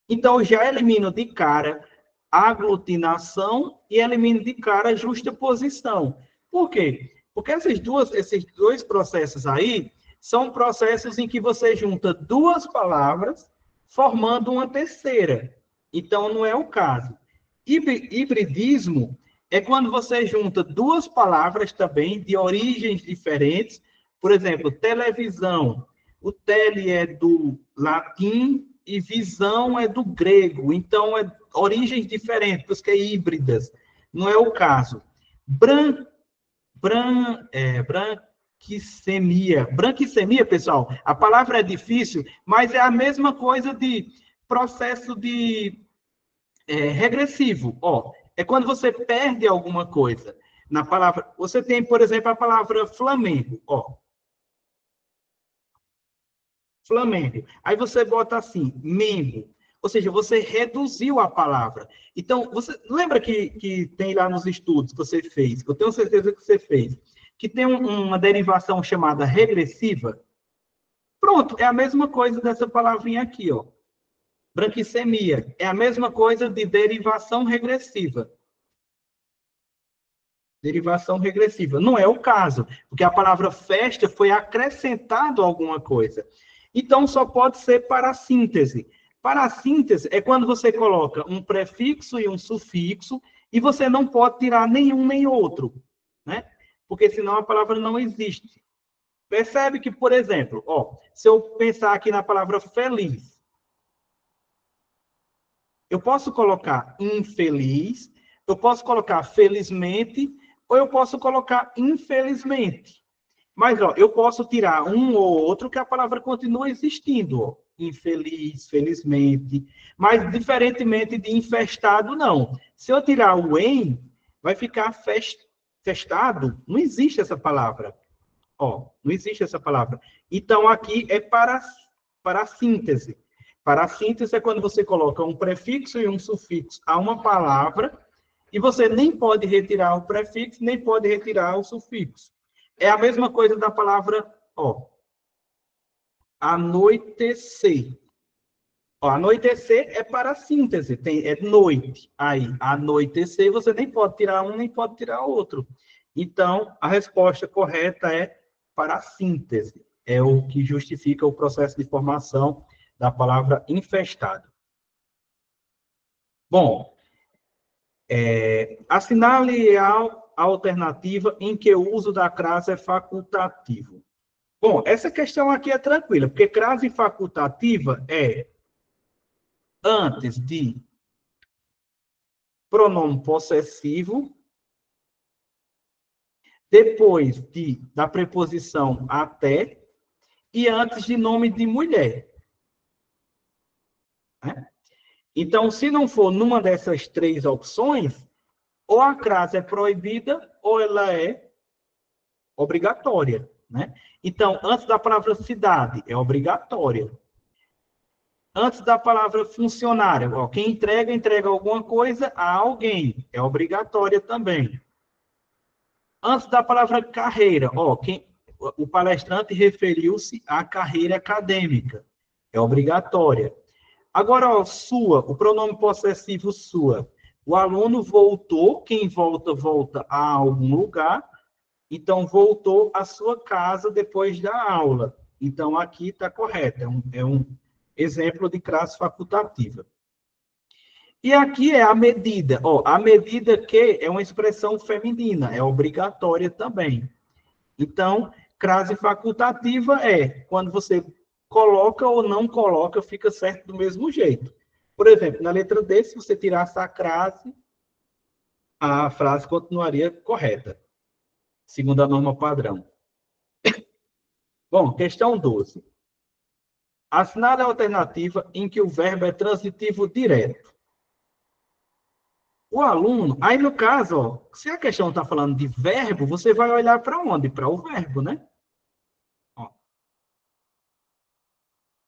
Então, eu já elimino de cara aglutinação e elimino de cara justaposição. Por quê? Porque esses dois processos aí são processos em que você junta duas palavras formando uma terceira. Então, não é o caso. Hibridismo é quando você junta duas palavras também de origens diferentes. Por exemplo, televisão. O tele é do latim e visão é do grego. Então, é origens diferentes, por isso que é híbridas. Não é o caso. Branquicemia. Branquicemia, pessoal, a palavra é difícil, mas é a mesma coisa de processo de regressivo. Ó, é quando você perde alguma coisa. Na palavra, você tem, por exemplo, a palavra Flamengo. Ó, Flamengo. Aí você bota assim, membro. Ou seja, você reduziu a palavra. Então, você lembra que tem lá nos estudos que você fez, que eu tenho certeza que você fez, que tem uma derivação chamada regressiva? Pronto, é a mesma coisa dessa palavrinha aqui, ó. Branquicemia. É a mesma coisa de derivação regressiva. Derivação regressiva. Não é o caso, porque a palavra festa foi acrescentado alguma coisa. Então, só pode ser para a síntese. Para a síntese é quando você coloca um prefixo e um sufixo e você não pode tirar nenhum nem outro, né? Porque senão a palavra não existe. Percebe que, por exemplo, ó, se eu pensar aqui na palavra feliz, eu posso colocar infeliz, eu posso colocar felizmente, ou eu posso colocar infelizmente. Mas, ó, eu posso tirar um ou outro que a palavra continua existindo, ó. Infeliz, felizmente. Mas, diferentemente de infestado, não. Se eu tirar o em, vai ficar festado. Não existe essa palavra. Ó, não existe essa palavra. Então, aqui é para a síntese. Para a síntese é quando você coloca um prefixo e um sufixo a uma palavra, e você nem pode retirar o prefixo, nem pode retirar o sufixo. É a mesma coisa da palavra, ó, anoitecer. Ó, anoitecer é para a síntese, é noite. Aí, anoitecer, você nem pode tirar um, nem pode tirar outro. Então, a resposta correta é para a síntese. É o que justifica o processo de formação da palavra infestado. Bom, assinale a alternativa em que o uso da crase é facultativo. Bom, essa questão aqui é tranquila, porque crase facultativa é antes de pronome possessivo, depois da preposição até e antes de nome de mulher. Né? Então, se não for numa dessas três opções, ou a crase é proibida ou ela é obrigatória. Né? Então, antes da palavra cidade, é obrigatória. Antes da palavra funcionário, ó, quem entrega alguma coisa a alguém, é obrigatória também. Antes da palavra carreira, ó, o palestrante referiu-se à carreira acadêmica, é obrigatória. Agora, ó, sua, o pronome possessivo sua. O aluno voltou, quem volta, volta a algum lugar, então voltou à sua casa depois da aula. Então, aqui está correto, é um exemplo de crase facultativa. E aqui é a medida. Ó, a medida que é uma expressão feminina, é obrigatória também. Então, crase facultativa é quando você coloca ou não coloca, fica certo do mesmo jeito. Por exemplo, na letra D, se você tirasse a crase, a frase continuaria correta, segundo a norma padrão. Bom, questão 12. Assinale a alternativa em que o verbo é transitivo direto. O aluno, aí no caso, ó, se a questão está falando de verbo, você vai olhar para onde? Para o verbo, né? Ó,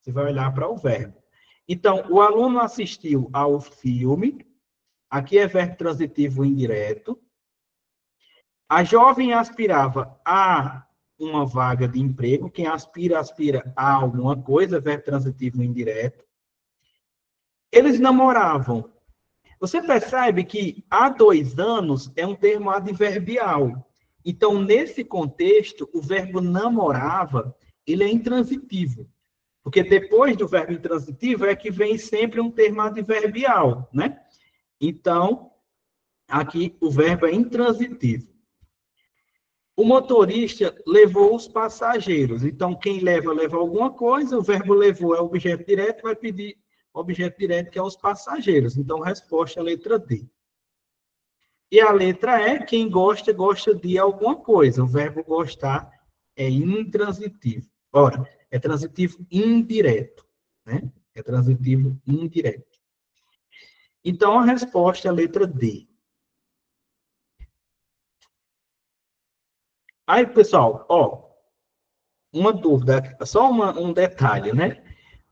você vai olhar para o verbo. Então, o aluno assistiu ao filme, aqui é verbo transitivo indireto. A jovem aspirava a uma vaga de emprego, quem aspira, aspira a alguma coisa, verbo transitivo indireto. Eles namoravam. Você percebe que há 2 anos é um termo adverbial. Então, nesse contexto, o verbo namorava, ele é intransitivo. Porque depois do verbo intransitivo é que vem sempre um termo adverbial, né? Então, aqui o verbo é intransitivo. O motorista levou os passageiros. Então, quem leva, leva alguma coisa. O verbo levou é objeto direto, vai pedir objeto direto, que é os passageiros. Então, resposta é a letra D. E a letra E, quem gosta, gosta de alguma coisa. O verbo gostar é intransitivo. Ora, é transitivo indireto, né? É transitivo indireto. Então, a resposta é a letra D. Aí, pessoal, ó, uma dúvida, só um detalhe, né?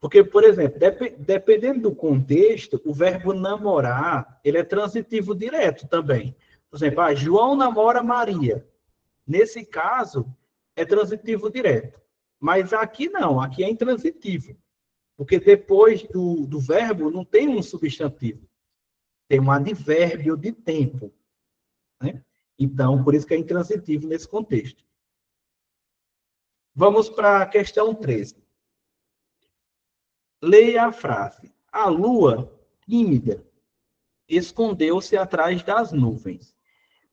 Porque, por exemplo, dependendo do contexto, o verbo namorar, ele é transitivo direto também. Por exemplo, João namora Maria. Nesse caso, é transitivo direto. Mas aqui não, aqui é intransitivo. Porque depois do verbo não tem um substantivo. Tem um advérbio de tempo. Né? Então, por isso que é intransitivo nesse contexto. Vamos para a questão 13. Leia a frase. A lua, tímida, escondeu-se atrás das nuvens.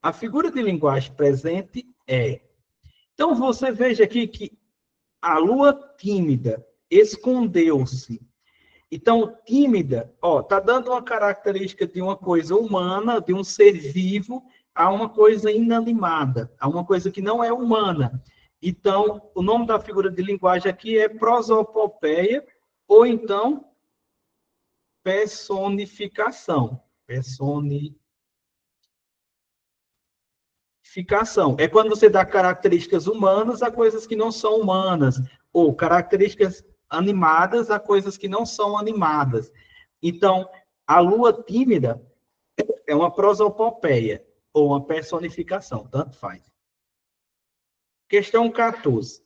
A figura de linguagem presente é. Então, você veja aqui que a lua tímida escondeu-se. Então, tímida, ó, tá dando uma característica de uma coisa humana, de um ser vivo a uma coisa inanimada, a uma coisa que não é humana. Então, o nome da figura de linguagem aqui é prosopopeia, ou então personificação. Personificação. É quando você dá características humanas a coisas que não são humanas, ou características animadas a coisas que não são animadas. Então, a lua tímida é uma prosopopeia, ou uma personificação, tanto faz. Questão 14.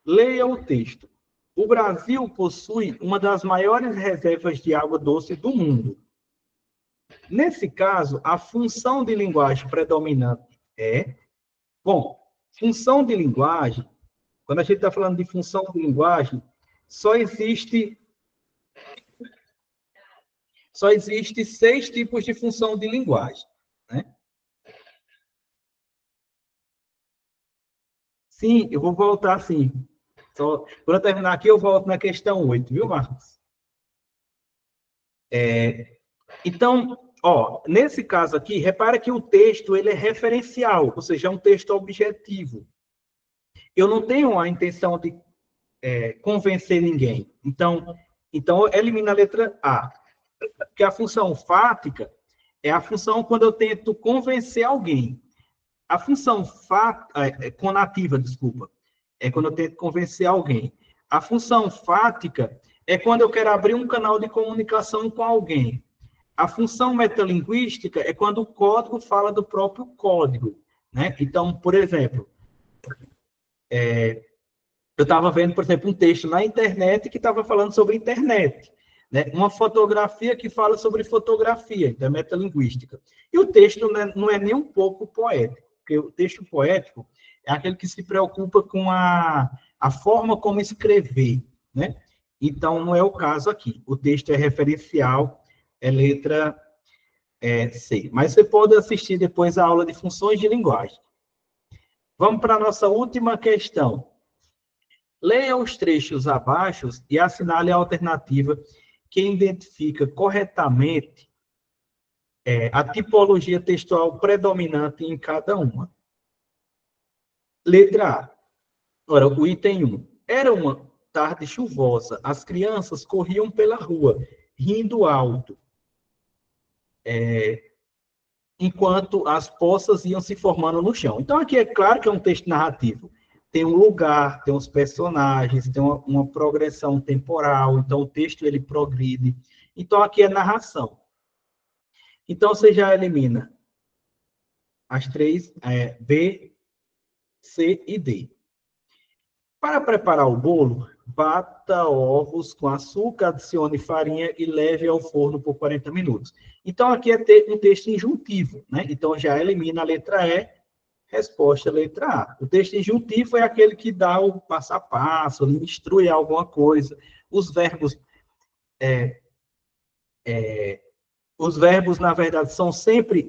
Leia o texto. O Brasil possui uma das maiores reservas de água doce do mundo. Nesse caso, a função de linguagem predominante é... Bom, função de linguagem, quando a gente está falando de função de linguagem, só existe 6 tipos de função de linguagem, né? Sim, eu vou voltar, sim. Só, quando eu terminar aqui, eu volto na questão 8, viu, Marcos? Então, ó, nesse caso aqui, repara que o texto ele é referencial, ou seja, é um texto objetivo. Eu não tenho a intenção de convencer ninguém. Então, elimina a letra A. Porque a função fática é a função quando eu tento convencer alguém. A função conativa, desculpa, é quando eu tento convencer alguém. A função fática é quando eu quero abrir um canal de comunicação com alguém. A função metalinguística é quando o código fala do próprio código, né? Então, por exemplo, eu estava vendo, por exemplo, um texto na internet que estava falando sobre internet, né? Uma fotografia que fala sobre fotografia, então é metalinguística. E o texto não é nem um pouco poético, porque o texto poético é aquele que se preocupa com a forma como escrever, né? Então, não é o caso aqui. O texto é referencial, é letra C. Mas você pode assistir depois a aula de funções de linguagem. Vamos para a nossa última questão. Leia os trechos abaixo e assinale a alternativa que identifica corretamente a tipologia textual predominante em cada uma. Letra A. Ora, o item 1. Era uma tarde chuvosa. As crianças corriam pela rua, rindo alto, enquanto as poças iam se formando no chão. Então, aqui é claro que é um texto narrativo. Tem um lugar, tem os personagens, tem uma progressão temporal, então o texto ele progride. Então, aqui é narração. Então, você já elimina as três, B, C e D. Para preparar o bolo, bata ovos com açúcar, adicione farinha e leve ao forno por 40 minutos. Então, aqui é um texto injuntivo, né? Então, já elimina a letra E, resposta letra A. O texto injuntivo é aquele que dá o passo a passo, instrui alguma coisa. Os verbos, na verdade, são sempre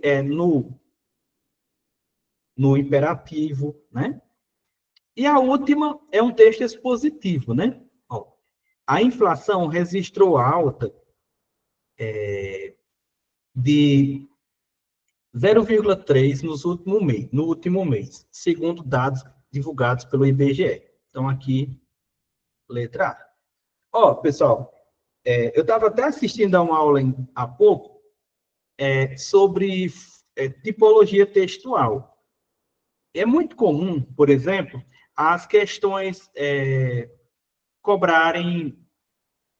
no imperativo, né? E a última é um texto expositivo, né? Ó, a inflação registrou alta de 0,3 no último mês, segundo dados divulgados pelo IBGE. Então, aqui, letra A. Ó, pessoal, eu estava até assistindo a uma aula há pouco sobre tipologia textual. É muito comum, por exemplo, as questões cobrarem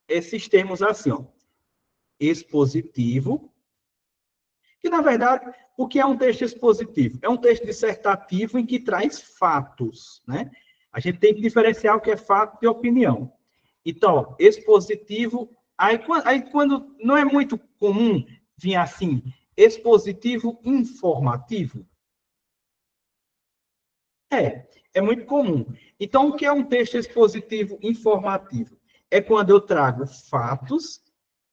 esses termos assim, ó, expositivo, que, na verdade, o que é um texto expositivo? É um texto dissertativo em que traz fatos, né? A gente tem que diferenciar o que é fato de opinião. Então, expositivo, aí quando não é muito comum vir assim, expositivo informativo. É muito comum. Então, o que é um texto expositivo informativo? É quando eu trago fatos,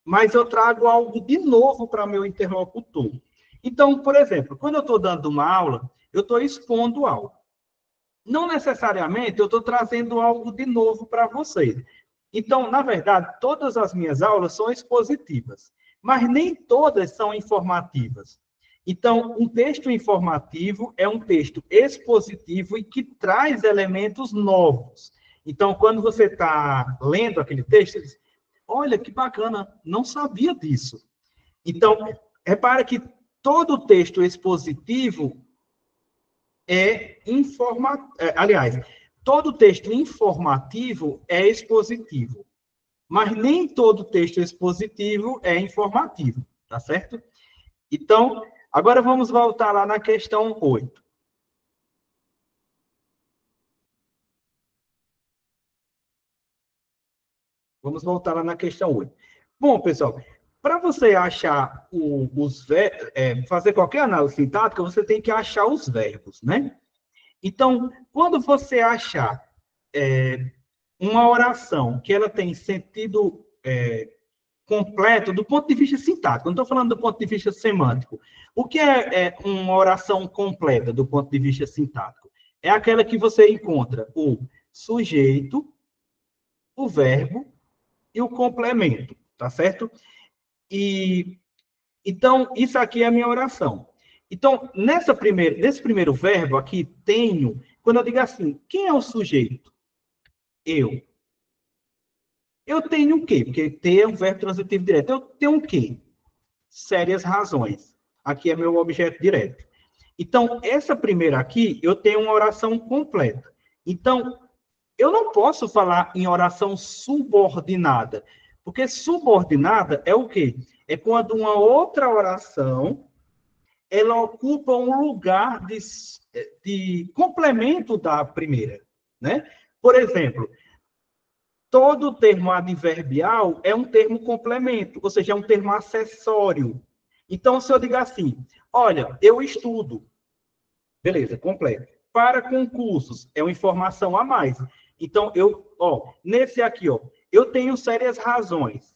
mas eu trago algo de novo para meu interlocutor. Então, por exemplo, quando eu estou dando uma aula, eu estou expondo algo. Não necessariamente eu estou trazendo algo de novo para vocês. Então, na verdade, todas as minhas aulas são expositivas, mas nem todas são informativas. Então, um texto informativo é um texto expositivo e que traz elementos novos. Então, quando você está lendo aquele texto, você diz, olha, que bacana, não sabia disso. Então, repara que todo texto expositivo aliás, todo texto informativo é expositivo, mas nem todo texto expositivo é informativo, tá certo? Então, agora vamos voltar lá na questão 8. Vamos voltar lá na questão 8. Bom, pessoal, para você achar fazer qualquer análise sintática, você tem que achar os verbos, né? Então, quando você achar uma oração que ela tem sentido completo do ponto de vista sintático, não estou falando do ponto de vista semântico. O que é uma oração completa do ponto de vista sintático? É aquela que você encontra o sujeito, o verbo e o complemento, tá certo? E então, isso aqui é a minha oração. Então, nesse primeiro verbo aqui, tenho, quando eu digo assim, quem é o sujeito? Eu. Eu tenho o quê? Porque ter é um verbo transitivo direto. Eu tenho o quê? Sérias razões. Aqui é meu objeto direto. Então, essa primeira aqui, eu tenho uma oração completa. Então, eu não posso falar em oração subordinada, porque subordinada é o quê? É quando uma outra oração ela ocupa um lugar de complemento da primeira, né? Por exemplo, todo termo adverbial é um termo complemento, ou seja, é um termo acessório. Então, se eu digo assim, olha, eu estudo, beleza, completo. Para concursos, é uma informação a mais. Então, nesse aqui, eu tenho sérias razões.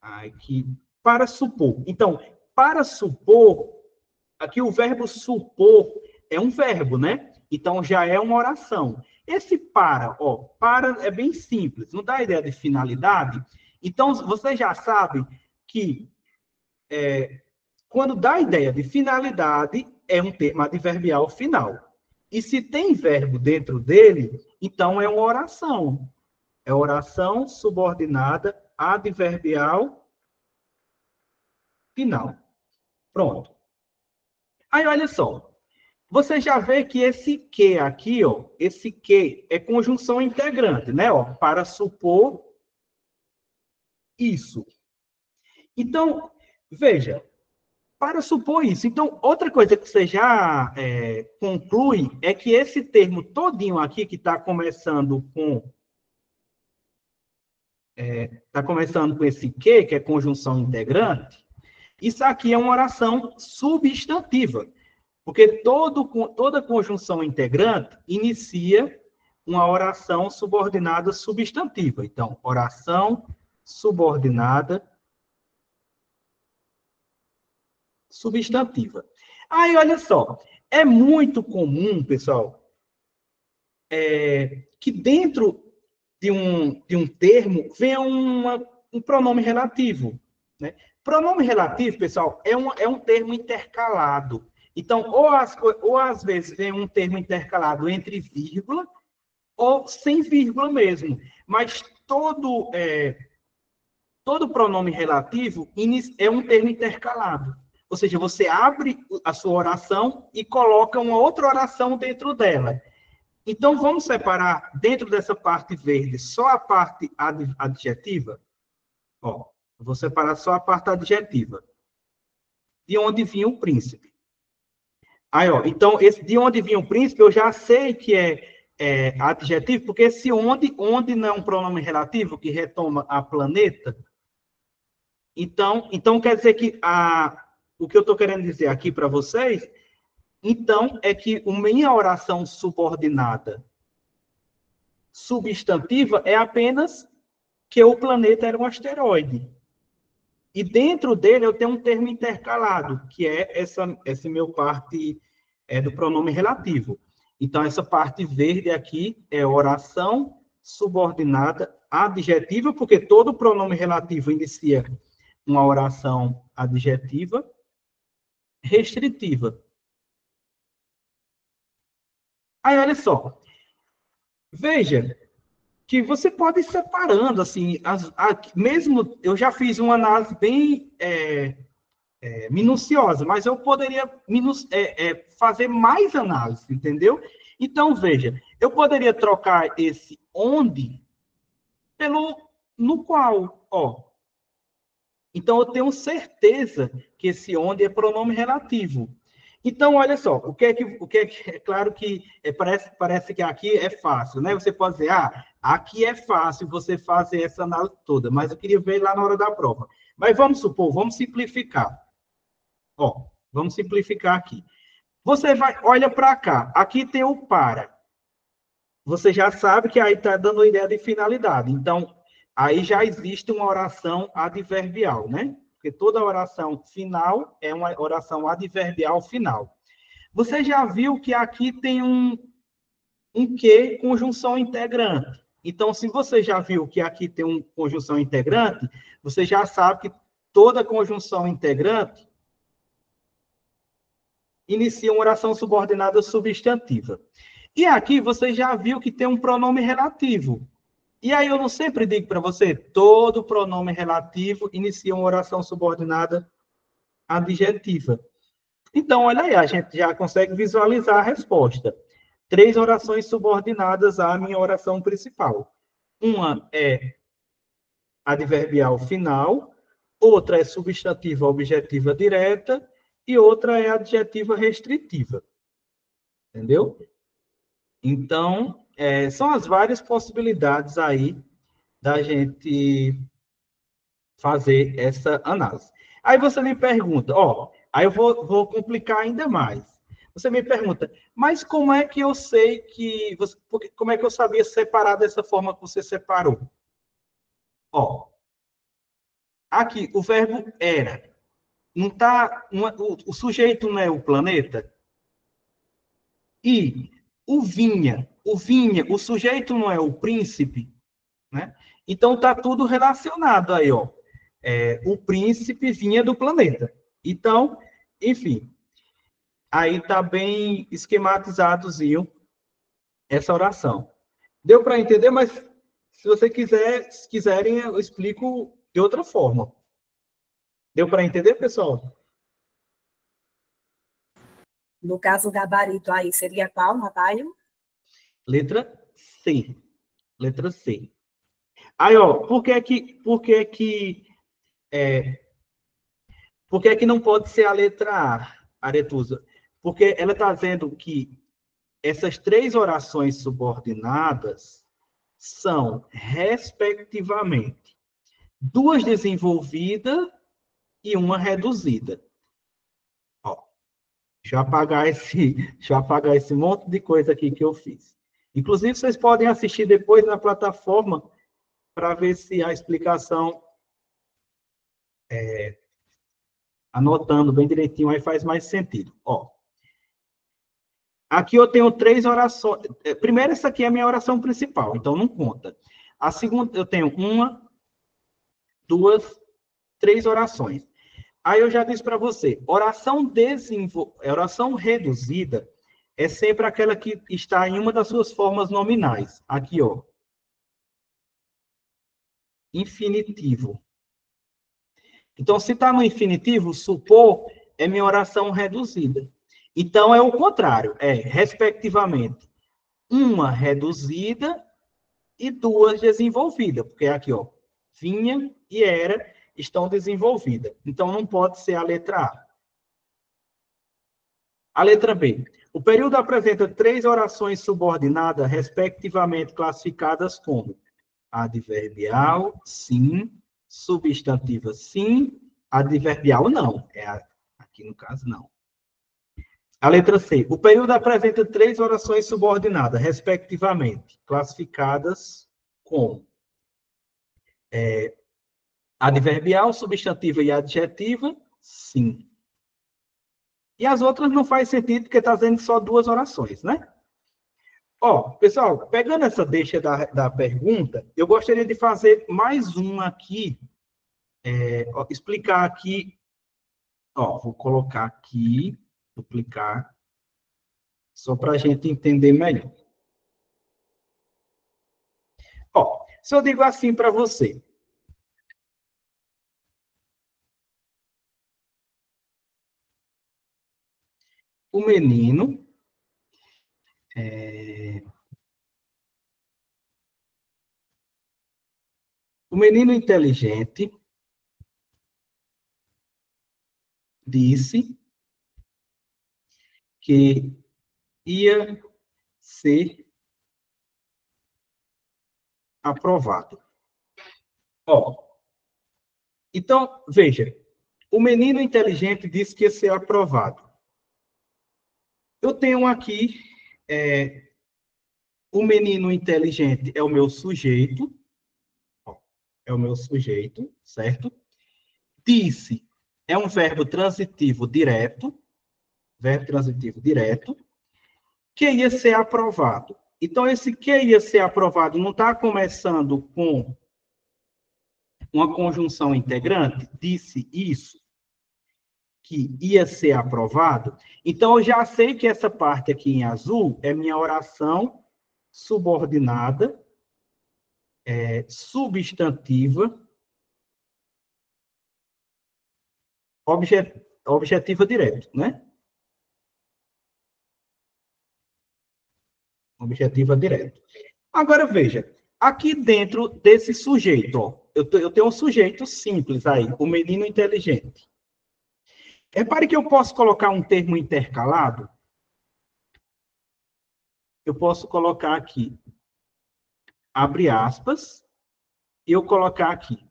Aqui, para supor. Então, para supor, aqui o verbo supor é um verbo, né? Então, já é uma oração. Esse para é bem simples, não dá ideia de finalidade. Então, você já sabe que quando dá ideia de finalidade, é um termo adverbial final. E se tem verbo dentro dele, então é uma oração. É oração subordinada adverbial final. Pronto. Aí, olha só. Você já vê que esse que aqui, esse que é conjunção integrante, né? Para supor isso. Então, veja, para supor isso. Então, outra coisa que você já conclui é que esse termo todinho aqui, que está começando com esse que é conjunção integrante, isso aqui é uma oração substantiva, porque toda conjunção integrante inicia uma oração subordinada substantiva. Então, oração subordinada substantiva. Aí, olha só, é muito comum, pessoal, que dentro de um termo venha um pronome relativo. Né? Pronome relativo, pessoal, é um termo intercalado. Então, ou às vezes vem um termo intercalado entre vírgula, ou sem vírgula mesmo. Mas todo pronome relativo é um termo intercalado. Ou seja, você abre a sua oração e coloca uma outra oração dentro dela. Então, vamos separar dentro dessa parte verde só a parte adjetiva? Vou separar só a parte adjetiva. De onde vinha o príncipe. Aí, então, esse de onde vinha o príncipe, eu já sei que é adjetivo, porque esse onde não é um pronome relativo que retoma a planeta. Então quer dizer que o que eu estou querendo dizer aqui para vocês, então, é que minha oração subordinada substantiva é apenas que o planeta era um asteroide. E dentro dele eu tenho um termo intercalado, que é essa meu parte do pronome relativo. Então, essa parte verde aqui é oração subordinada adjetiva, porque todo pronome relativo inicia uma oração adjetiva, restritiva. Aí, olha só. Veja que você pode ir separando, assim, mesmo eu já fiz uma análise bem minuciosa, mas eu poderia fazer mais análise, entendeu? Então, veja, eu poderia trocar esse onde pelo no qual, ó. Então, eu tenho certeza que esse onde é pronome relativo. Então, olha só, é claro que parece que aqui é fácil, né? Você pode dizer, aqui é fácil você fazer essa análise toda, mas eu queria ver lá na hora da prova. Mas vamos supor, vamos simplificar. Ó, vamos simplificar aqui. Olha para cá, aqui tem o para. Você já sabe que aí está dando a ideia de finalidade. Então, aí já existe uma oração adverbial, né? Porque toda oração final é uma oração adverbial final. Você já viu que aqui tem um que conjunção integrante. Então, se você já viu que aqui tem uma conjunção integrante, você já sabe que toda conjunção integrante inicia uma oração subordinada substantiva. E aqui você já viu que tem um pronome relativo. E aí eu não sempre digo para você, todo pronome relativo inicia uma oração subordinada adjetiva. Então, olha aí, a gente já consegue visualizar a resposta. 3 orações subordinadas à minha oração principal. Uma é adverbial final, outra é substantiva objetiva direta e outra é adjetiva restritiva. Entendeu? Então, são as várias possibilidades aí da gente fazer essa análise. Aí você me pergunta, aí eu vou complicar ainda mais. Você me pergunta, mas como é que eu sei que... como é que eu sabia separar dessa forma que você separou? Aqui, o verbo era. Não tá, o sujeito não é o planeta? E o sujeito não é o príncipe? Né? Então, está tudo relacionado aí, ó. O príncipe vinha do planeta. Então, enfim, aí está bem esquematizadozinho essa oração. Deu para entender, mas se você quiserem, eu explico de outra forma. Deu para entender, pessoal? No caso, o gabarito aí seria qual, Natália? Letra C. Letra C. Aí, ó, por que que não pode ser a letra A, Aretusa? Porque ela está dizendo que essas 3 orações subordinadas são, respectivamente, 2 desenvolvidas e uma reduzida. Ó, deixa eu apagar esse monte de coisa aqui que eu fiz. Inclusive, vocês podem assistir depois na plataforma para ver se a explicação anotando bem direitinho aí faz mais sentido. Ó, aqui eu tenho 3 orações. Primeiro, essa aqui é a minha oração principal, então não conta. A segunda, eu tenho 1, 2, 3 orações. Aí eu já disse para você, oração reduzida é sempre aquela que está em uma das suas formas nominais. Aqui, ó. Infinitivo. Então, se está no infinitivo, supor é minha oração reduzida. Então, é o contrário. Respectivamente, uma reduzida e 2 desenvolvidas. Porque aqui, ó, vinha e era estão desenvolvidas. Então, não pode ser a letra A. A letra B. O período apresenta 3 orações subordinadas, respectivamente classificadas como adverbial, sim, substantiva, sim, adverbial, não. Aqui no caso, não. A letra C. O período apresenta 3 orações subordinadas, respectivamente, classificadas como adverbial, substantiva e adjetiva, sim. E as outras não faz sentido, porque está dizendo só 2 orações, né? Pessoal, pegando essa deixa da pergunta, eu gostaria de fazer mais uma aqui, explicar aqui Ó, vou colocar aqui, duplicar, só para a gente entender melhor. Ó, se eu digo assim para você, o menino inteligente disse que ia ser aprovado. Ó, então, veja, o menino inteligente disse que ia ser aprovado. Eu tenho aqui, o menino inteligente é o meu sujeito, ó, é o meu sujeito, certo? Disse é um verbo transitivo direto, que ia ser aprovado. Então, esse que ia ser aprovado não está começando com uma conjunção integrante? Disse isso, que ia ser aprovado. Então, eu já sei que essa parte aqui em azul é minha oração subordinada, substantiva, objetiva direto, né? Objetiva direto. Agora, veja, aqui dentro desse sujeito, ó, eu tenho um sujeito simples aí, o menino inteligente. Repare que eu posso colocar um termo intercalado. Eu posso colocar aqui, abre aspas, e eu colocar aqui.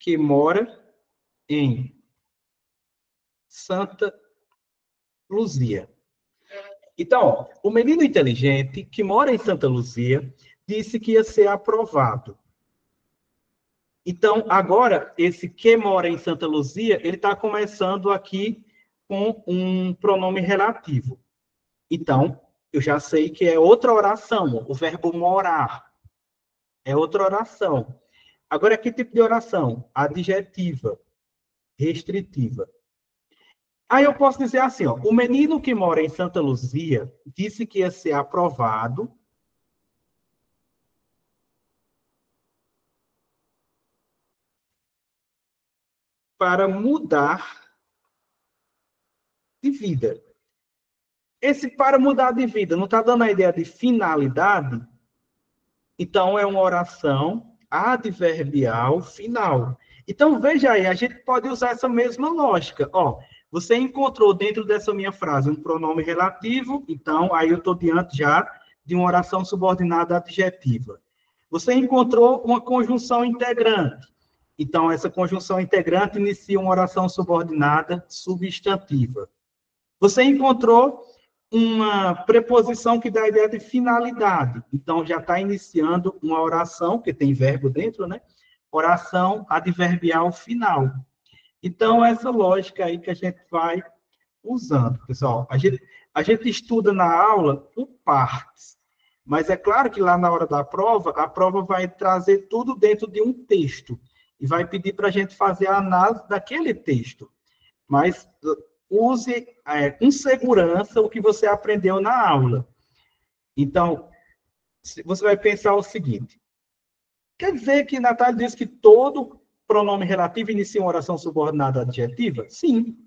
Que mora em Santa Luzia. Então, ó, o menino inteligente que mora em Santa Luzia disse que ia ser aprovado. Então, agora, esse que mora em Santa Luzia, ele está começando aqui com um pronome relativo. Então, eu já sei que é outra oração, o verbo morar. É outra oração. Agora, que tipo de oração? Adjetiva, restritiva. Aí eu posso dizer assim, ó, o menino que mora em Santa Luzia disse que ia ser aprovado para mudar de vida. Esse para mudar de vida não está dando a ideia de finalidade? Então, é uma oração adverbial final. Então, veja aí, a gente pode usar essa mesma lógica. Ó, você encontrou dentro dessa minha frase um pronome relativo, então, aí eu estou diante já de uma oração subordinada adjetiva. Você encontrou uma conjunção integrante. Então, essa conjunção integrante inicia uma oração subordinada substantiva. Você encontrou uma preposição que dá a ideia de finalidade. Então, já está iniciando uma oração, que tem verbo dentro, né? Oração adverbial final. Então, essa lógica aí que a gente vai usando, pessoal. A gente estuda na aula por partes, mas é claro que lá na hora da prova, a prova vai trazer tudo dentro de um texto e vai pedir para a gente fazer a análise daquele texto. Mas use com segurança o que você aprendeu na aula. Então, você vai pensar o seguinte: quer dizer que Natália diz que todo pronome relativo inicia uma oração subordinada adjetiva? Sim.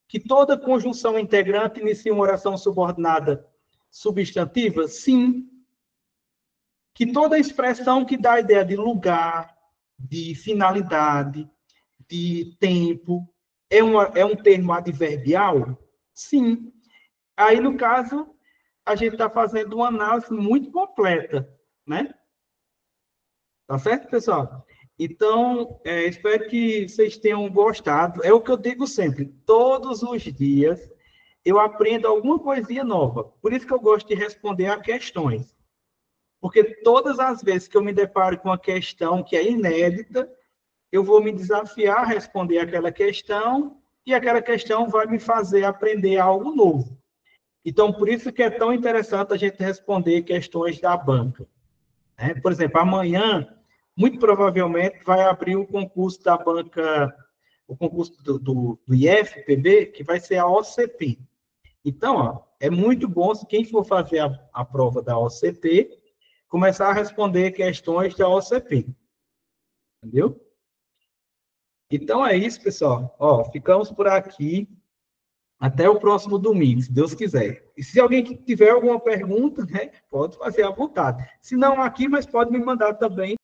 Que toda conjunção integrante inicia uma oração subordinada substantiva? Sim. Que toda expressão que dá a ideia de lugar, de finalidade, de tempo, é um termo adverbial? Sim. Aí, no caso, a gente está fazendo uma análise muito completa, né? Tá certo, pessoal? Então, espero que vocês tenham gostado. É o que eu digo sempre, todos os dias eu aprendo alguma coisinha nova. Por isso que eu gosto de responder a questões. Porque todas as vezes que eu me deparo com uma questão que é inédita, eu vou me desafiar a responder aquela questão e aquela questão vai me fazer aprender algo novo. Então, por isso que é tão interessante a gente responder questões da banca. Né? Por exemplo, amanhã muito provavelmente vai abrir o concurso da banca, o concurso do IFPB, que vai ser a OCP. Então, ó, é muito bom se quem for fazer a prova da OCP, começar a responder questões da OCP. Entendeu? Então é isso, pessoal. Ó, ficamos por aqui. Até o próximo domingo, se Deus quiser. E se alguém tiver alguma pergunta, né, pode fazer à vontade. Se não aqui, mas pode me mandar também